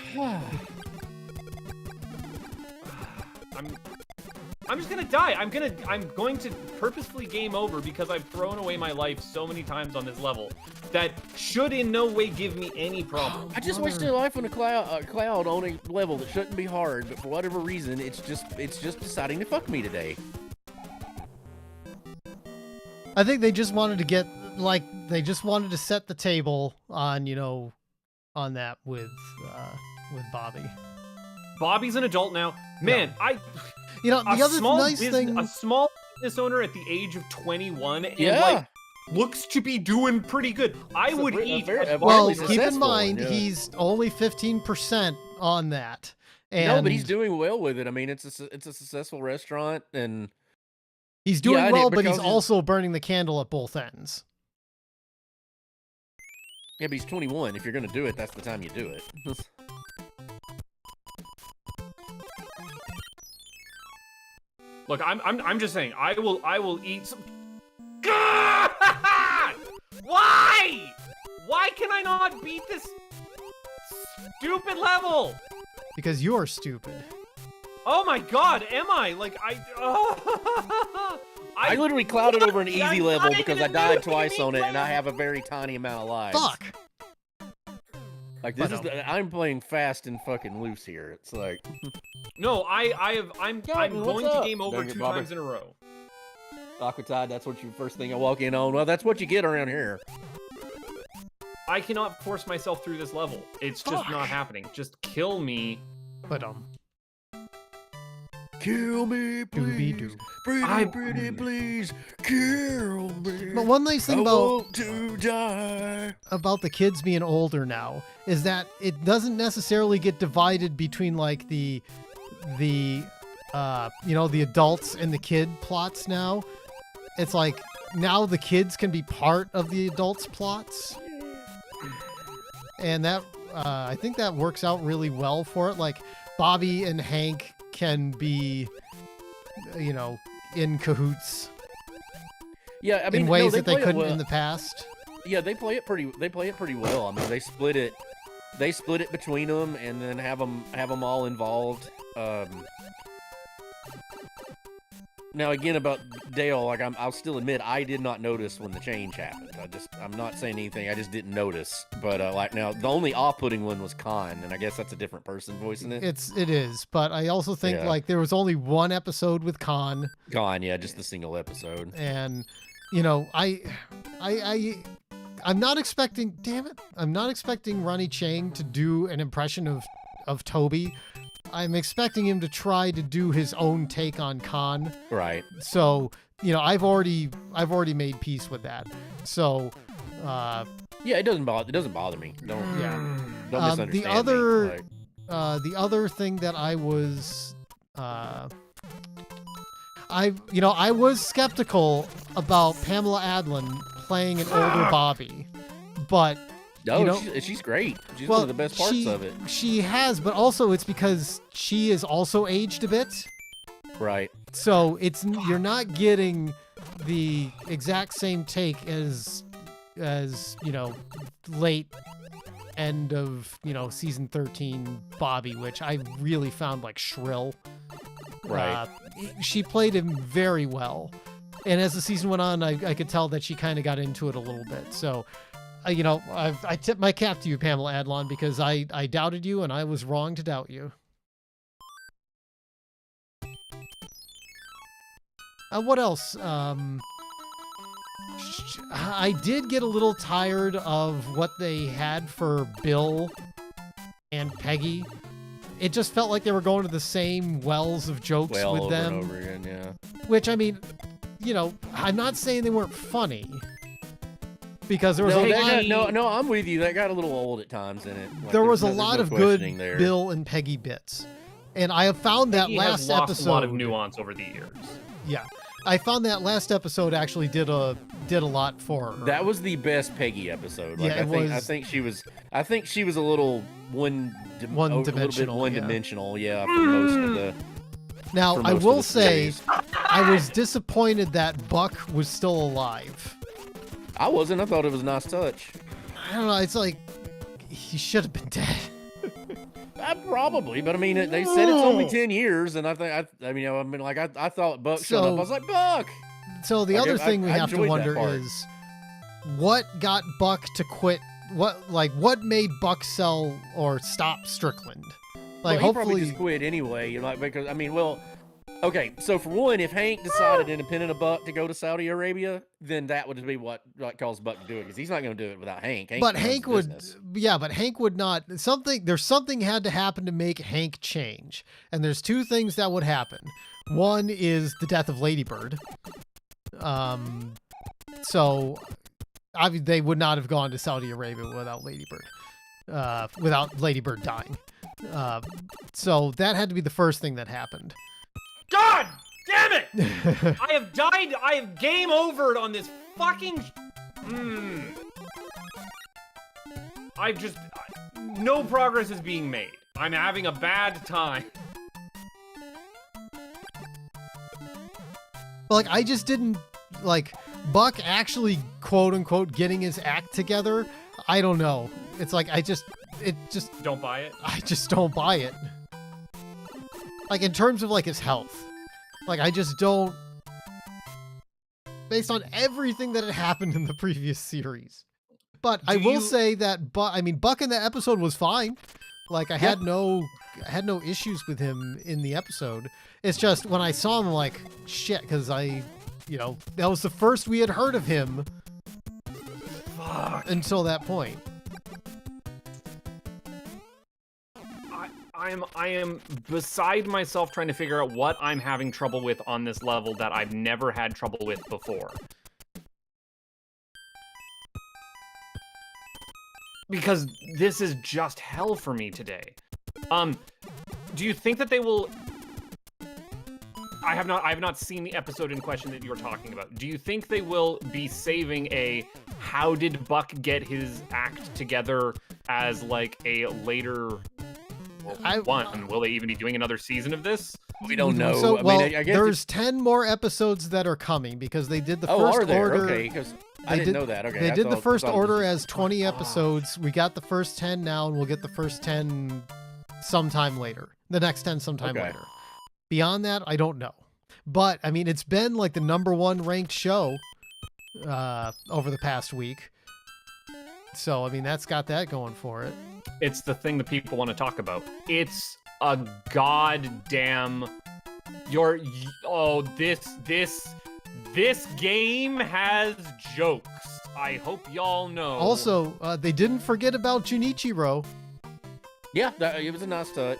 I'm just gonna die. I'm going to purposefully game over because I've thrown away my life so many times on this level that should in no way give me any problem. I just wasted a life on a cloud on a level that shouldn't be hard, but for whatever reason, it's just deciding to fuck me today. I think they just wanted to get they just wanted to set the table on on that with Bobby. Bobby's an adult now, man. No. The other nice thing, a small business owner at the age of 21, and looks to be doing pretty good. I would eat. Well, keep in mind he's only 15% on that. And no, but he's doing well with it. I mean, it's a successful restaurant, and he's doing well, but he's also burning the candle at both ends. Yeah, but he's 21. If you're gonna do it, that's the time you do it. Look, I'm just saying, I will eat some. Why? Why can I not beat this stupid level? Because you're stupid. Oh my god, am I? Like, I literally clouded over an easy level because I died twice on it, and I have. have a very tiny amount of lives. Fuck! Like, this is I'm playing fast and fucking loose here. It's like... No, I'm going to game over Dang it, 2 Bobber. times in a row. Aquatide, that's what you first thing I walk in on. Well, that's what you get around here. I cannot force myself through this level. It's just not happening. Just kill me. But Kill me, please. Doobie-doo. Pretty, please. Kill me. But one nice thing I about want to die. the kids being older now is that it doesn't necessarily get divided between like the adults and the kid plots now. It's like now the kids can be part of the adults plots. And that I think that works out really well for it. Like Bobby and Hank can be, in cahoots. Yeah, I mean, in ways no, that they couldn't well. in the past. Yeah, they play it pretty well. I mean, they split it between them and then have them all involved. Now again about Dale, like I'll still admit I did not notice when the change happened. I'm not saying anything. I just didn't notice. But like now, the only off-putting one was Khan, and I guess that's a different person voicing it. It is, but I also think like there was only one episode with Khan. Khan, yeah, just the single episode. And I'm not expecting. Damn it! I'm not expecting Ronnie Chang to do an impression of Toby. I'm expecting him to try to do his own take on Khan. Right. So, I've already made peace with that. So, yeah, it doesn't bother me. Don't misunderstand the other thing that I was I was skeptical about Pamela Adlon playing an older Bobby, but no, she's great. She's one of the best parts of it. She has, but also it's because she is also aged a bit. Right. So you're not getting the exact same take as late end of season 13 Bobby, which I really found like shrill. Right. She played him very well, and as the season went on, I could tell that she kind of got into it a little bit. So. I tip my cap to you, Pamela Adlon, because I doubted you and I was wrong to doubt you. What else? I did get a little tired of what they had for Bill and Peggy. It just felt like they were going to the same wells of jokes with over them. And over again, yeah. Which, I mean, I'm not saying they weren't funny. Because there was no, I'm with you. That got a little old at times in it. Like, there was a lot of good Bill and Peggy bits, and I have found that last episode. A lot of nuance over the years. Yeah, I found that last episode actually did a lot for her. That was the best Peggy episode. Like, yeah, I think she was a little one-dimensional. Yeah, for most of the. Now I will say, I was disappointed that Buck was still alive. I wasn't. I thought it was a nice touch. I don't know. It's like he should have been dead. Probably, but I mean, they said it's only 10 years, and I thought Buck showed up. I was like, Buck. So the other thing we have to wonder is, what got Buck to quit? What made Buck sell or stop Strickland? Like, he hopefully probably just quit anyway. Because okay, so for one, if Hank decided independent of Buck to go to Saudi Arabia, then that would be what caused Buck to do it, because he's not going to do it without Hank. But Hank would not. There's something had to happen to make Hank change, and there's two things that would happen. One is the death of Ladybird. So they would not have gone to Saudi Arabia without Ladybird, without Ladybird dying. So that had to be the first thing that happened. God damn it! I have died. I have game overed on this fucking. No progress is being made. I'm having a bad time. Like, I just didn't like Buck actually, quote unquote, getting his act together. I don't know. It's like it just Don't buy it. I just don't buy it. Like in terms of like his health, like I just don't. Based on everything that had happened in the previous series, but I will say that, Buck in the episode was fine. Like I had no issues with him in the episode. It's just when I saw him, I'm like, shit, because that was the first we had heard of him. Fuck. Until that point. I am beside myself trying to figure out what I'm having trouble with on this level that I've never had trouble with before. Because this is just hell for me today. Do you think that they will... I have not seen the episode in question that you're talking about. Do you think they will be saving a how did Buck get his act together as like a later one? Will they even be doing another season of this? We don't know. So, I guess there's 10 more episodes that are coming because they did the first are there? order. Okay, because I didn't know that. Okay, they did the first order as 20 episodes. We got the first 10 now, and we'll get the first 10 sometime later. The next 10 sometime later. Beyond that, I don't know. But, I mean, it's been like the #1 ranked show over the past week. So, I mean, that's got that going for it. It's the thing that people want to talk about. It's a goddamn... This game has jokes. I hope y'all know. Also, they didn't forget about Junichiro. Yeah, it was a nice touch.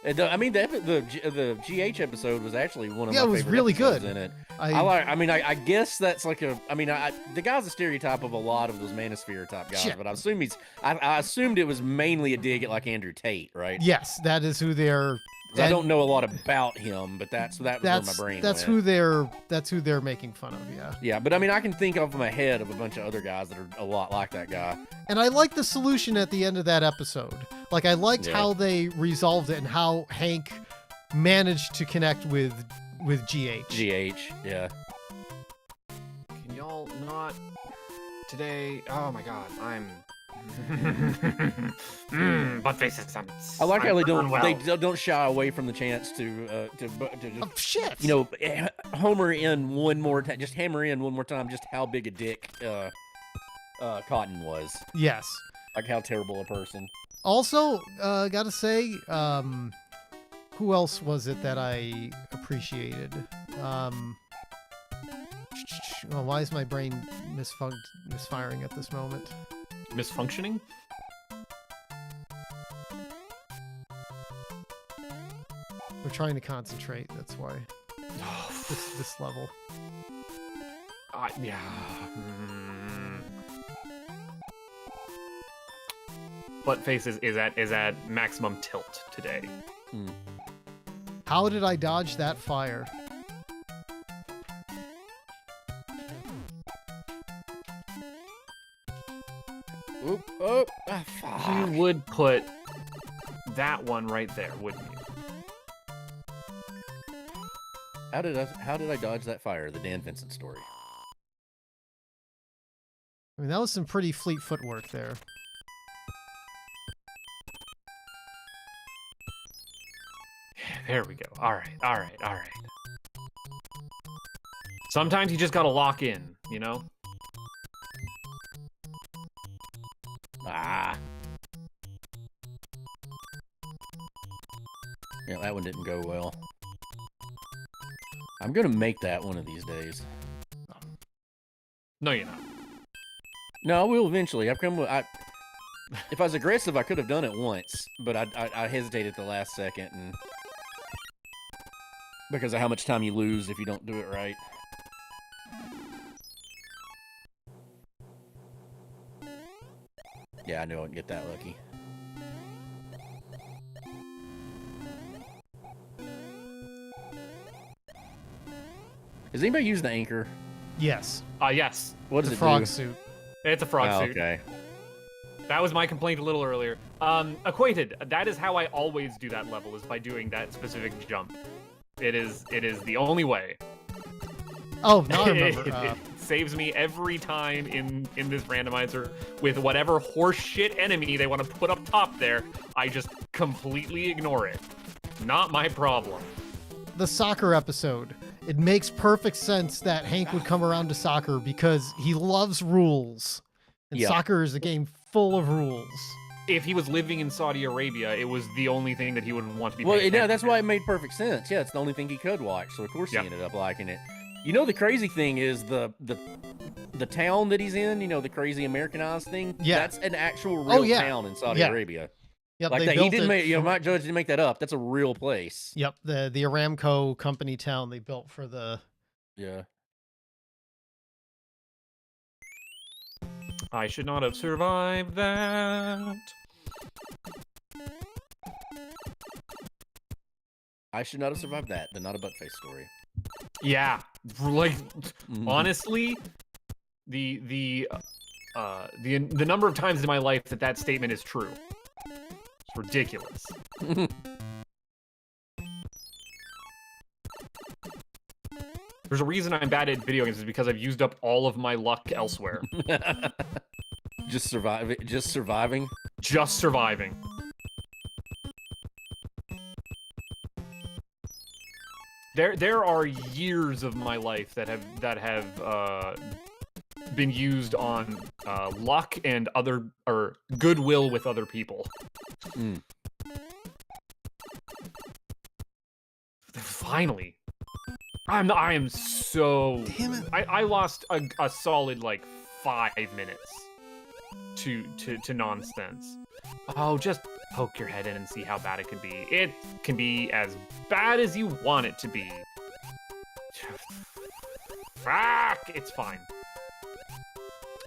I mean, the GH episode was actually one of my favorite. Yeah, it was really good. In it. I guess that's like a. I mean, the guy's a stereotype of a lot of those Manosphere type guys, Shit. but I assumed it was mainly a dig at like Andrew Tate, right? Yes, that is who they're. I don't know a lot about him, but that was where my brain That's went. who they're making fun of. Yeah. Yeah, but I mean, I can think of in my head of a bunch of other guys that are a lot like that guy. And I like the solution at the end of that episode. Like I liked how they resolved it and how Hank managed to connect with GH. Yeah. Can y'all not today? Oh my god, I'm. Buttface is I like how they don't shy away from the chance to just, shit. Homer in one more time, just hammer in one more time, just how big a dick Cotton was. Yes. Like how terrible a person. Also, gotta say, who else was it that I appreciated? Why is my brain misfiring at this moment? Misfunctioning? We're trying to concentrate, that's why. This level. Yeah. Buttface is at maximum tilt today. How did I dodge that fire? Fuck. You would put that one right there, wouldn't you? How did I dodge that fire? The Dan Vincent story. I mean, that was some pretty fleet footwork there. There we go. All right. Sometimes you just gotta lock in, you know? Yeah, that one didn't go well. I'm gonna make that one of these days. No, you're not. No, I will eventually. If I was aggressive, I could have done it once, but I hesitated at the last second, and because of how much time you lose if you don't do it right. Yeah, I knew I wouldn't get that lucky. Does anybody use the anchor? Yes. Yes. What does the it frog do? suit. It's a frog suit. Okay. That was my complaint a little earlier. Acquainted. That is how I always do that level, is by doing that specific jump. It is the only way. Oh, now I remember. saves me every time in this randomizer with whatever horseshit enemy they want to put up top there. I just completely ignore it. Not my problem. The soccer episode. It makes perfect sense that Hank would come around to soccer because he loves rules. And soccer is a game full of rules. If he was living in Saudi Arabia, it was the only thing that he would want to be. Well, yeah, that's why it made perfect sense. Yeah, it's the only thing he could watch. So of course he ended up liking it. You know, the crazy thing is the town that he's in. You know, the crazy Americanized thing. Yeah, that's an actual real town in Saudi Arabia. Yep, like that. He didn't make. You know, Mike Judge didn't make that up. That's a real place. Yep, the Aramco company town they built for the. Yeah. I should not have survived that. I should not have survived that. The not a Buttface story. Yeah, like honestly, the number of times in my life that statement is true. It's ridiculous. There's a reason I'm bad at video games is because I've used up all of my luck elsewhere. Just surviving. Just surviving. Just surviving. There are years of my life that have been used on luck and goodwill with other people. Finally. I am so... Damn it. I lost a solid, like, 5 minutes to nonsense. Oh, just poke your head in and see how bad it can be. It can be as bad as you want it to be. Fuck! It's fine.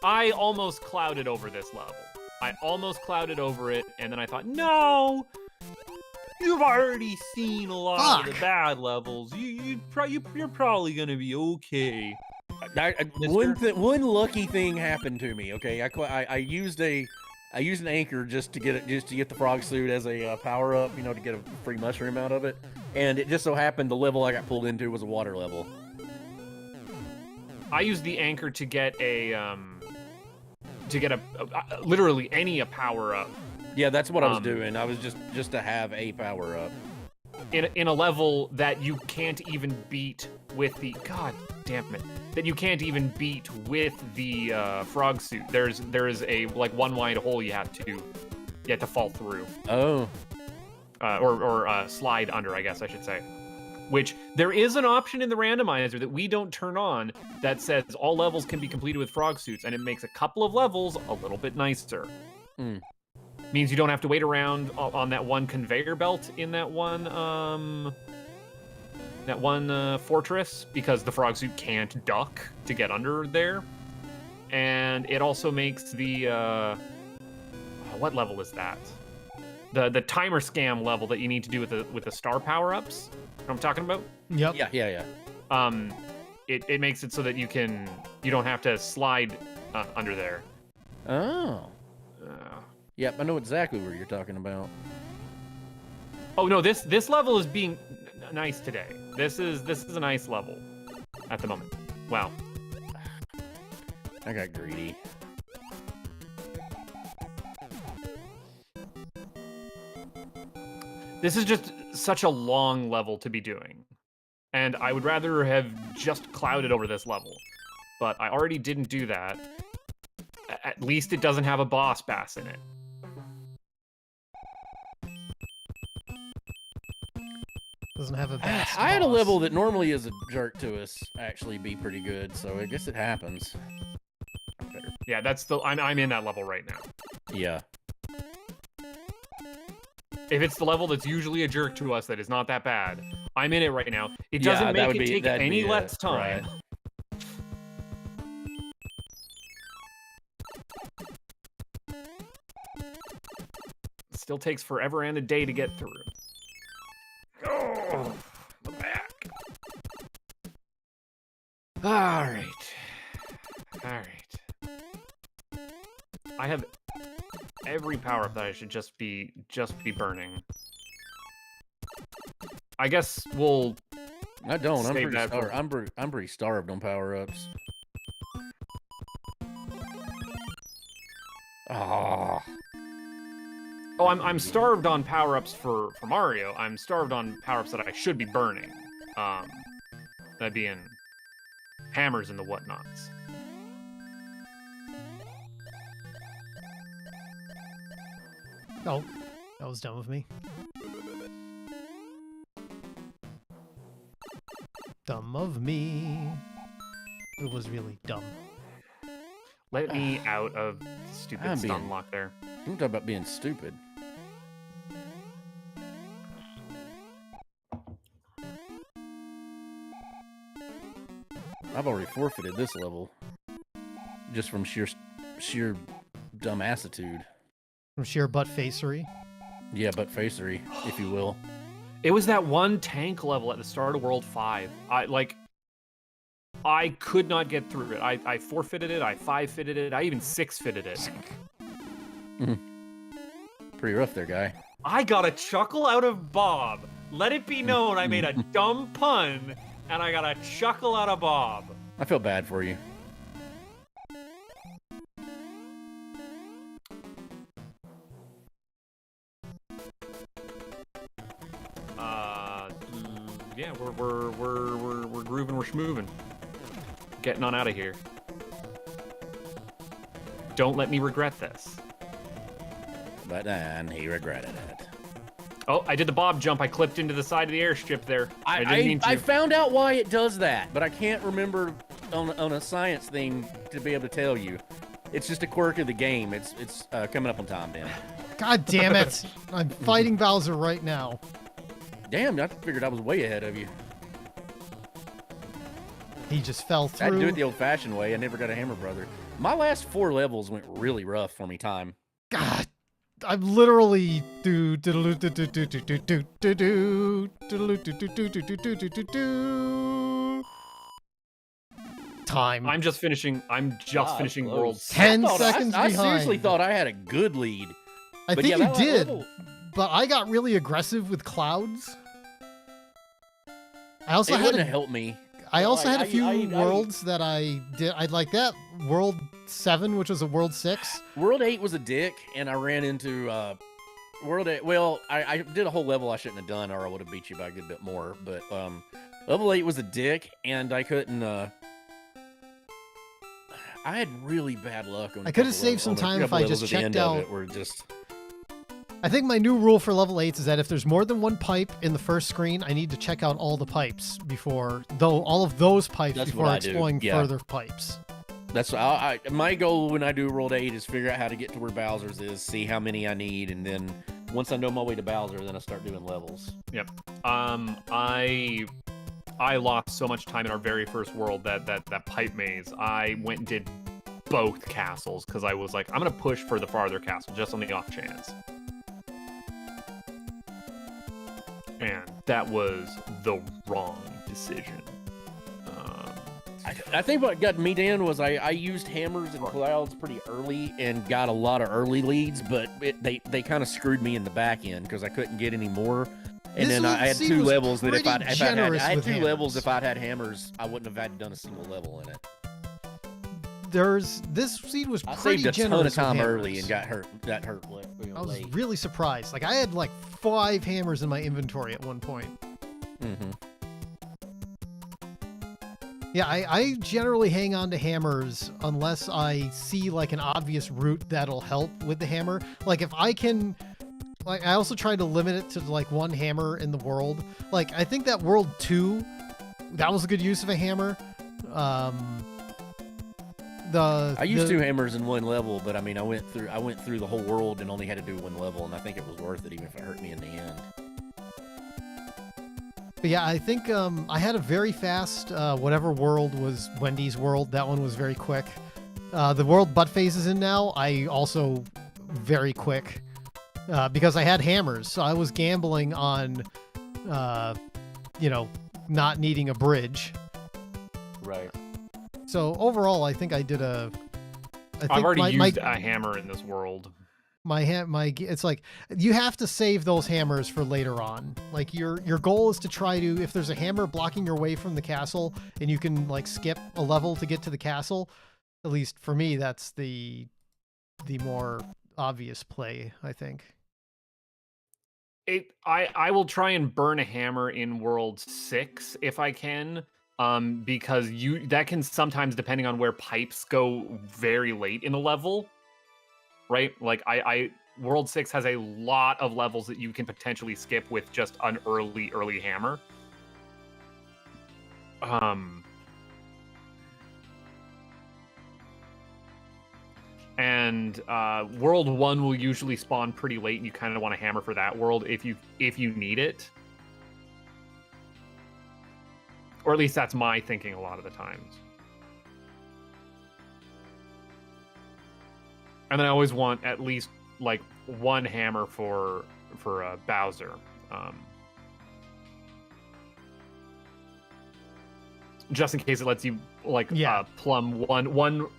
I almost clouded over this level. I almost clouded over it, and then I thought, no! You've already seen a lot of the bad levels. You're probably gonna be okay. One lucky thing happened to me. Okay, I used an anchor just to get the frog suit as a power up. You know, to get a free mushroom out of it. And it just so happened the level I got pulled into was a water level. I used the anchor to get literally any power up. Yeah, that's what I was doing. I was just to have a power up. In a level that you can't even beat with the that you can't even beat with the frog suit. There is a like one wide hole you have to fall through. Oh. Or slide under, I guess I should say. Which there is an option in the randomizer that we don't turn on that says all levels can be completed with frog suits, and it makes a couple of levels a little bit nicer. Means you don't have to wait around on that one conveyor belt in that one fortress, because the frog suit can't duck to get under there. And it also makes the what level is that? The timer scam level that you need to do with the star power-ups. You know what I'm talking about? Yep. Yeah. It makes it so that you don't have to slide under there. Oh. Yep, I know exactly what you're talking about. Oh no, this level is being nice today. This is a nice level at the moment. Wow. I got greedy. This is just such a long level to be doing. And I would rather have just clouded over this level. But I already didn't do that. At least it doesn't have a boss bass in it. Doesn't have a best I had a boss. level that normally is a jerk to us actually be pretty good, so I guess it happens. Yeah, I'm in that level right now. Yeah. If it's the level that's usually a jerk to us that is not that bad, I'm in it right now. It doesn't make it take any less time. Right. It still takes forever and a day to get through. Oh, the back. All right. I have every power-up that I should just be burning. I guess we'll. I don't. I'm pretty starved on power-ups. Oh. Oh, I'm starved on power-ups for Mario. I'm starved on power-ups that I should be burning. That being hammers and the whatnots. Oh, that was dumb of me. Dumb of me. It was really dumb. Let me out of the stupid stun lock there. I'm talking about being stupid. I've already forfeited this level. Just from sheer dumbassitude. From sheer butt-facery. Yeah, butt-facery, if you will. It was that one tank level at the start of World 5. I could not get through it. I forfeited it, I 5-fitted it, I even 6-fitted it. Pretty rough there, guy. I got a chuckle out of Bob. Let it be known I made a dumb pun, and I got a chuckle out of Bob. I feel bad for you. Yeah, we're grooving, we're schmooving. Getting on out of here. Don't let me regret this. But then he regretted it. Oh, I did the Bob jump. I clipped into the side of the airstrip there. I didn't mean to. I found out why it does that, but I can't remember on a science thing to be able to tell you. It's just a quirk of the game. It's coming up on time, Dan. God damn it! I'm fighting Bowser right now. Damn, I figured I was way ahead of you. He just fell through. I had to do it the old-fashioned way. I never got a Hammer Brother. My last 4 levels went really rough for me time. God, I'm literally time. I'm just finishing World 10 seconds I behind. seriously thought I had a good lead. I But think yeah, you did, level... but I got really aggressive with clouds. I also wouldn't have helped me. I also had a few worlds that I did. I'd like that World 7, which was a World 6. World 8 was a dick, and I ran into World 8. Well, I did a whole level I shouldn't have done, or I would have beat you by a good bit more. But level 8 was a dick, and I couldn't. I had really bad luck on. I could have saved some time if I just checked out. Were just. I think my new rule for level 8s is that if there's more than one pipe in the first screen, I need to check out all the pipes before, all of those pipes before exploring further pipes. That's my goal when I do World 8 is figure out how to get to where Bowser's is, see how many I need, and then once I know my way to Bowser, then I start doing levels. Yep. I lost so much time in our very first world that pipe maze. I went and did both castles because I was like, I'm gonna push for the farther castle just on the off chance. And that was the wrong decision. I think what got me down was I used hammers and clouds pretty early and got a lot of early leads, but they kind of screwed me in the back end because I couldn't get any more. And then I had 2 levels that if I'd had hammers, I wouldn't have had done a single level in it. This seed was pretty generous. I saved a ton of time early and got hurt late. I was really surprised. Like I had like 5 hammers in my inventory at one point. Mm-hmm. Yeah, I generally hang on to hammers unless I see like an obvious route that'll help with the hammer. Like if I can, like I also try to limit it to like 1 hammer in the world. Like I think that World 2, that was a good use of a hammer. I used 2 hammers in 1 level, but I mean I went through the whole world and only had to do 1 level, and I think it was worth it even if it hurt me in the end. But yeah, I think I had a very fast whatever world was Wendy's world. That one was very quick. The world Buttface is in now, I also very quick because I had hammers, so I was gambling on not needing a bridge. Right. So overall, I think I did I've already used a hammer in this world. It's like you have to save those hammers for later on. Like your goal is to try to, if there's a hammer blocking your way from the castle and you can like skip a level to get to the castle, at least for me, that's the the more obvious play, I think. I will try and burn a hammer in World 6 if I can, because that can sometimes, depending on where pipes go, very late in the level, right? Like World 6 has a lot of levels that you can potentially skip with just an early hammer. And World 1 will usually spawn pretty late, and you kind of want to hammer for that world if you need it. Or at least that's my thinking a lot of the times. And then I always want at least like one hammer for Bowser. Just in case it lets you like plumb one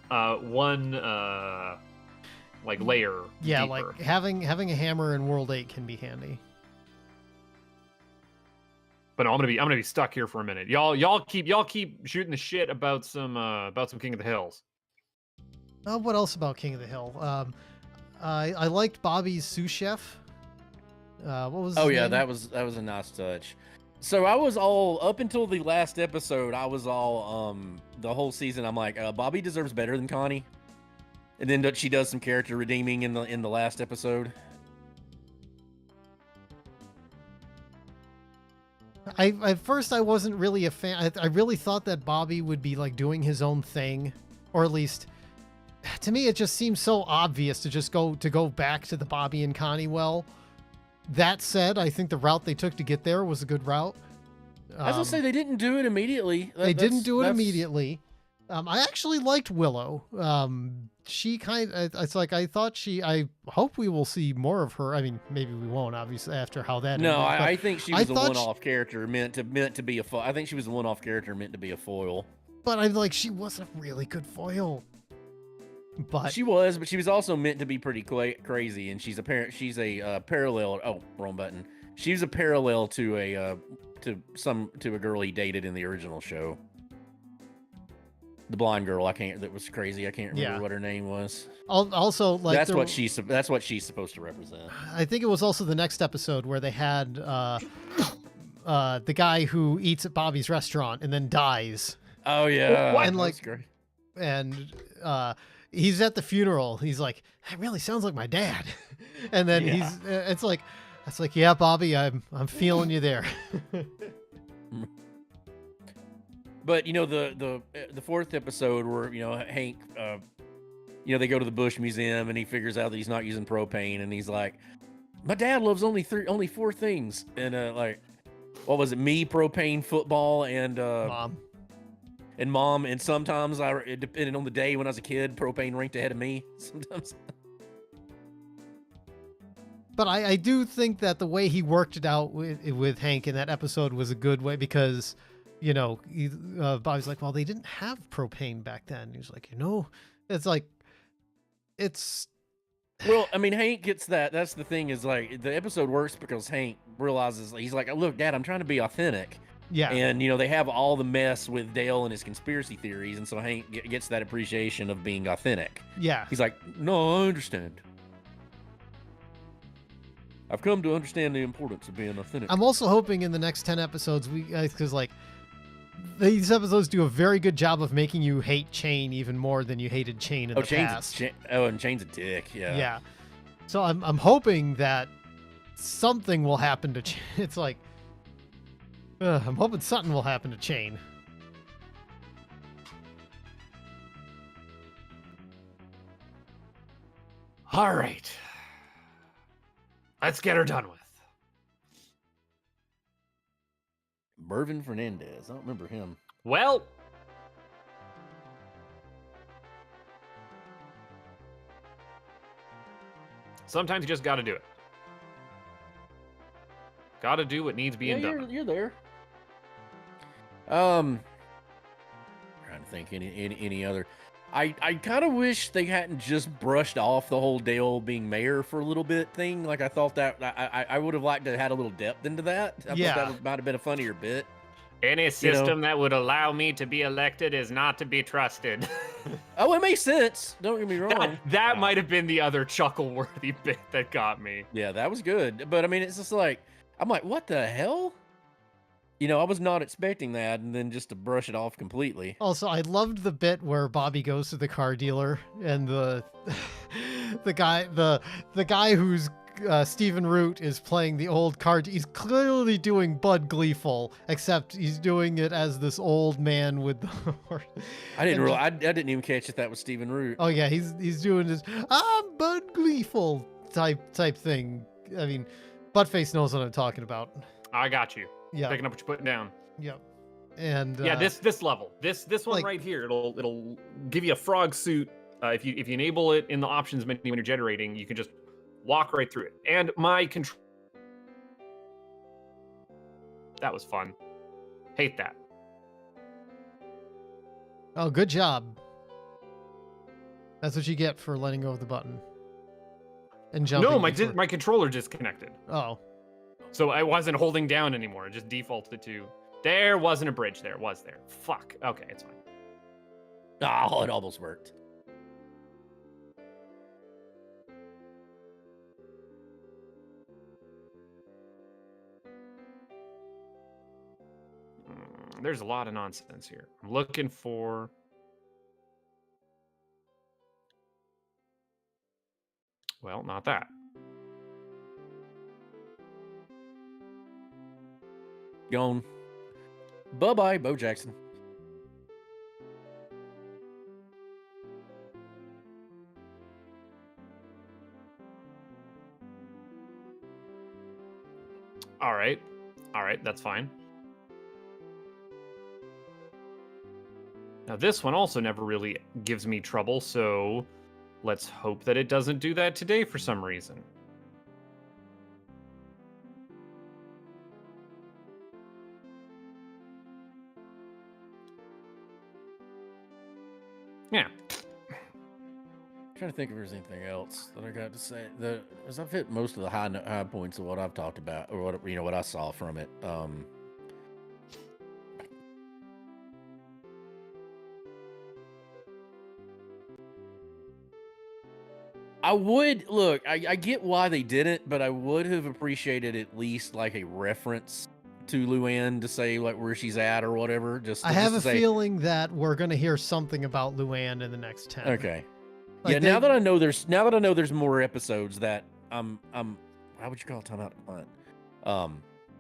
like layer. Yeah, deeper. like having a hammer in World 8 can be handy. But no, I'm gonna be stuck here for a minute. Y'all keep shooting the shit about some King of the Hills. What else about King of the Hill? I liked Bobby's sous chef. What was his name? that was a nice touch. So I was all up until the last episode. I was all the whole season. I'm like, Bobby deserves better than Connie, and then she does some character redeeming in the last episode. At first I wasn't really a fan. I really thought that Bobby would be like doing his own thing, or at least to me it just seems so obvious to just go back to the Bobby and Connie well. That said, I think the route they took to get there was a good route. I was gonna say they didn't do it immediately. They didn't do it immediately. I actually liked Willow. She it's like I hope we will see more of her. I mean, maybe we won't, obviously, after how that No, ended, I think she was a one-off character meant to be a foil. I think she was a one-off character meant to be a foil. But I'm like, she was a really good foil. But she was also meant to be pretty crazy, and she's a parallel. Oh, wrong button. She's a parallel to a girl he dated in the original show. The blind girl, that was crazy. I can't remember what her name was. Also, like that's what she's supposed to represent. I think it was also the next episode where they had the guy who eats at Bobby's restaurant and then dies. Oh yeah, and like, that's great. And he's at the funeral. He's like, that really sounds like my dad. And then it's like, yeah, Bobby, I'm feeling you there. But the fourth episode where Hank, they go to the Bush Museum and he figures out that he's not using propane, and he's like, my dad loves only four things, and like, what was it? Me, propane, football, and mom, and sometimes depending on the day when I was a kid, propane ranked ahead of me sometimes. But I do think that the way he worked it out with Hank in that episode was a good way, because Bobby's like, well, they didn't have propane back then. He was like, it's like, well, I mean, Hank gets that. That's the thing, is like, the episode works because Hank realizes, he's like, look, Dad, I'm trying to be authentic. Yeah. And, they have all the mess with Dale and his conspiracy theories. And so Hank gets that appreciation of being authentic. Yeah. He's like, no, I understand. I've come to understand the importance of being authentic. I'm also hoping in the next 10 episodes, because like, these episodes do a very good job of making you hate Chain even more than you hated Chain in the past. And Chain's a dick. Yeah. Yeah. So I'm hoping that something will happen to Chain. It's like, I'm hoping something will happen to Chain. All right. Let's get her done with. Mervin Fernandez. I don't remember him. Well, sometimes you just got to do it. Got to do what needs being done. You're there. Trying to think any other. I kind of wish they hadn't just brushed off the whole Dale being mayor for a little bit thing. Like, I thought that I would have liked to have had a little depth into that. I thought that might have been a funnier bit. Any system that would allow me to be elected is not to be trusted. Oh, it makes sense. Don't get me wrong. That might have been the other chuckle-worthy bit that got me. Yeah, that was good. But I mean, it's just like, I'm like, what the hell? You know, I was not expecting that, and then just to brush it off completely. Also, I loved the bit where Bobby goes to the car dealer and the guy who's Stephen Root is playing the old card. He's clearly doing Bud Gleeful, except he's doing it as this old man with the horse. I didn't even catch that was Stephen Root. Oh yeah, he's doing this I'm Bud Gleeful type thing. I mean, Buttface knows what I'm talking about. I got you. Yeah, picking up what you're putting down. Yep. And yeah, this level, this one right here, it'll give you a frog suit. If you enable it in the options menu when you're generating, you can just walk right through it. And my control, that was fun. Hate that. Oh, good job. That's what you get for letting go of the button and jumping. No, my controller disconnected. Oh. So I wasn't holding down anymore. It just defaulted to. There wasn't a bridge there, was there? Fuck. Okay, it's fine. Oh, it almost worked. There's a lot of nonsense here. I'm looking for. Well, not that. Gone. Bye-bye, Bo Jackson. All right, that's fine. Now this one also never really gives me trouble, so let's hope that it doesn't do that today for some reason. Yeah. I'm trying to think if there's anything else that I got to say. As I've hit most of the high points of what I've talked about, or what I saw from it. I would look. I get why they didn't, but I would have appreciated at least like a reference to Luann to say like where she's at or whatever. I have a feeling that we're gonna hear something about Luann in the next 10. Okay. Like yeah. Now that I know there's more episodes that how would you call it? Time out. Now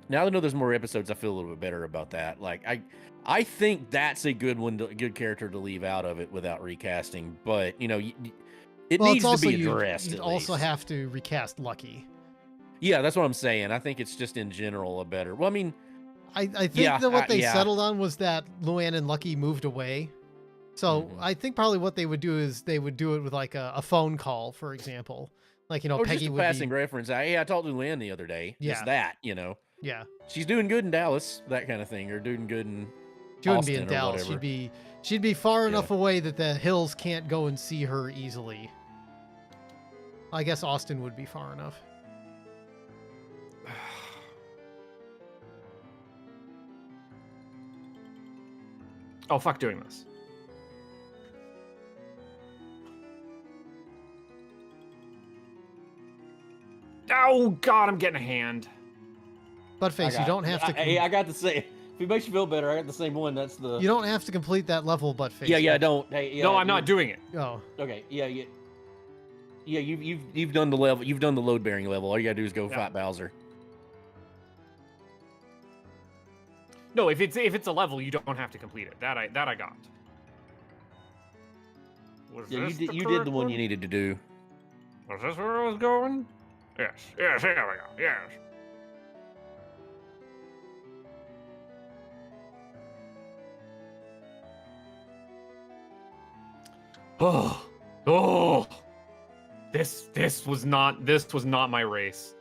that I know there's more episodes, I feel a little bit better about that. Like I think that's a good character to leave out of it without recasting. But you know, it needs to be addressed. You'd also have to recast Lucky. Yeah, that's what I'm saying. I think it's just in general a better. Well, I mean, I think that what they settled on was that Luann and Lucky moved away. So I think probably what they would do is they would do it with like a phone call, for example. Like, you know, Peggy would passing reference. Hey, I talked to Luann the other day. Yeah. Just that, you know. Yeah. She's doing good in Dallas, that kind of thing, or doing good in She wouldn't be in Dallas. She'd be far enough away that the hills can't go and see her easily. I guess Austin would be far enough. Oh, fuck doing this. Oh, God, I'm getting a hand. Buttface, you don't have to... Hey, I got the same... If it makes you feel better, I got the same one. That's the... You don't have to complete that level, Buttface. Yeah, I don't. Hey, no, I'm not doing it. Oh. Okay, yeah. Yeah, you've done the level. You've done the load-bearing level. All you gotta do is go fight Bowser. No, if it's a level, you don't have to complete it. That I got. Yeah, you did the one you needed to do. Was this where I was going? Yes, here we go, yes. Oh, this was not my race.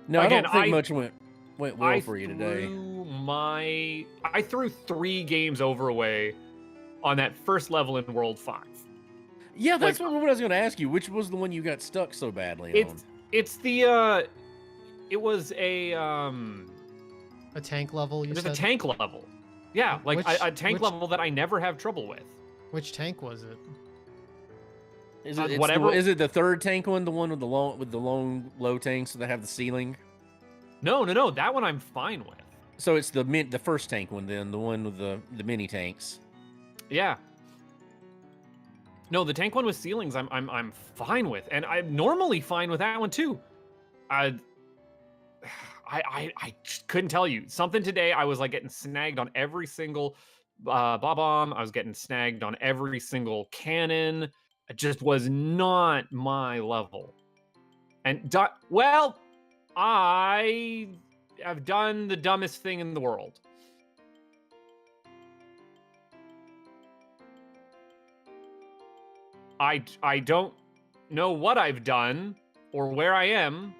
No, again, I don't think much went well for you today. I threw 3 games over away on that first level in World 5. Yeah, that's what I was going to ask you. Which was the one you got stuck so badly on? It's the it was a A tank level, you There's said? a tank level. Yeah, like a tank level that I never have trouble with. Which tank was it? Is it whatever? Is it the third tank one, the one with the long low tanks that have the ceiling? No. That one I'm fine with. So it's the first tank one, then the one with the mini tanks. Yeah. No, the tank one with ceilings, I'm fine with, and I'm normally fine with that one too. I just couldn't tell you something today. I was like getting snagged on every single bomb. I was getting snagged on every single cannon. It just was not my level. And well, I have done the dumbest thing in the world. I don't know what I've done or where I am.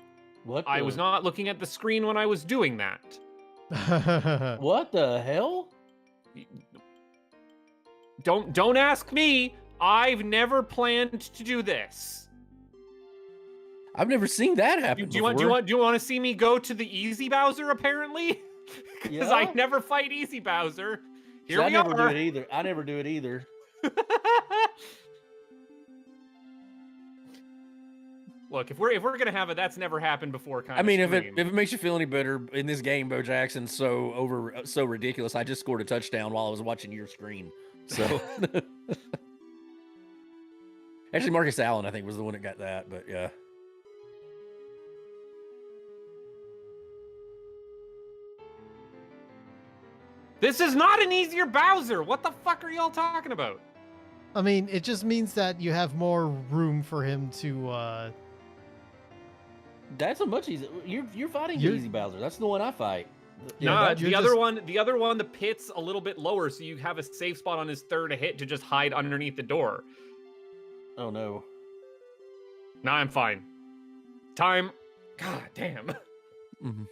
I was not looking at the screen when I was doing that. What the hell? Don't ask me. I've never planned to do this. I've never seen that happen. Do you want to see me go to the easy Bowser? Apparently, because I never fight easy Bowser. Here we are. I never do it either. I never do it either. Look, if we're gonna have it, that's never happened before. I mean, if it makes you feel any better, in this game, Bo Jackson's so ridiculous. I just scored a touchdown while I was watching your screen. So, actually, Marcus Allen, I think, was the one that got that. But yeah. This is not an easier Bowser. What the fuck are y'all talking about? I mean, it just means that you have more room for him to. That's a much easier. You're fighting the easy Bowser. That's the one I fight. Nah, the other one, the pit's a little bit lower, so you have a safe spot on his third hit to just hide underneath the door. Oh no. Nah, I'm fine. Time. God damn. Mm-hmm.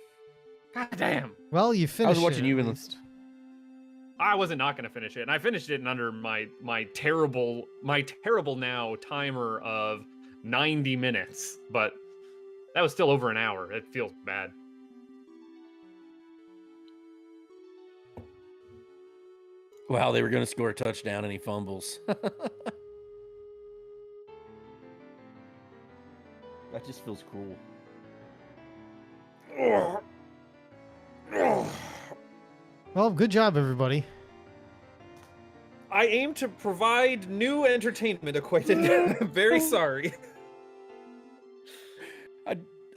God damn. Well, you finished. I was watching you in the. I wasn't not gonna finish it, and I finished it in under my terrible now timer of 90 minutes, but that was still over an hour. It feels bad. Wow, they were going to score a touchdown and he fumbles. That just feels cruel. Well, good job, everybody. I aim to provide new entertainment, Acquainted. Very sorry.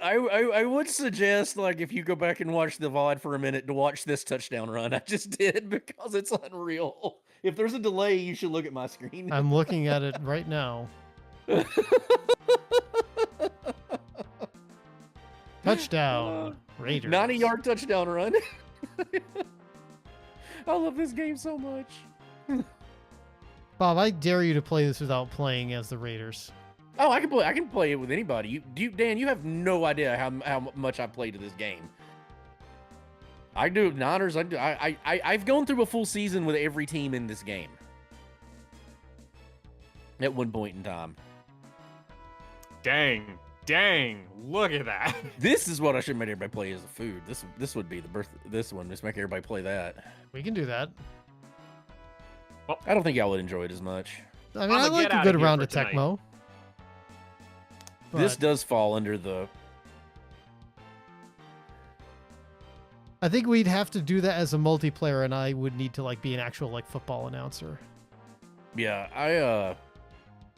I would suggest, like, if you go back and watch the VOD for a minute, to watch this touchdown run. I just did, because it's unreal. If there's a delay, you should look at my screen. I'm looking at it right now. Touchdown, Raiders. 90-yard touchdown run. I love this game so much. Bob, I dare you to play this without playing as the Raiders. Oh, I can play it with anybody. Dan, you have no idea how much I played to this game. I do Niners. I've gone through a full season with every team in this game. At one point in time. Dang, look at that. This is what I should make everybody play as a food. This would be this one. Just make everybody play that. We can do that. Well, I don't think y'all would enjoy it as much. I mean, I like a good round of Tecmo. This does fall under the... I think we'd have to do that as a multiplayer, and I would need to like be an actual like football announcer. Yeah,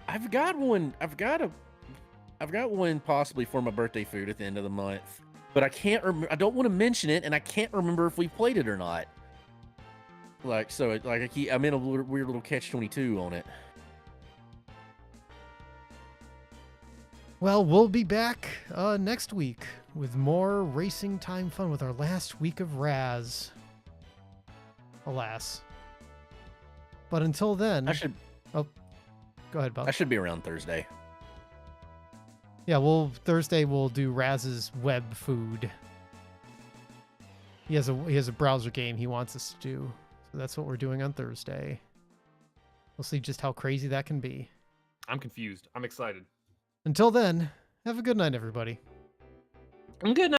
I've got one. I've got one possibly for my birthday food at the end of the month, but I can't remember. I don't want to mention it, and I can't remember if we played it or not. Like, so I'm in a weird little catch-22 on it. Well, we'll be back next week with more racing time fun with our last week of Raz. Alas. But until then... Oh, go ahead, Bob. I should be around Thursday. Yeah, Thursday we'll do Raz's web food. He has a browser game he wants us to do. So that's what we're doing on Thursday. We'll see just how crazy that can be. I'm confused. I'm excited. Until then, have a good night, everybody. Good night.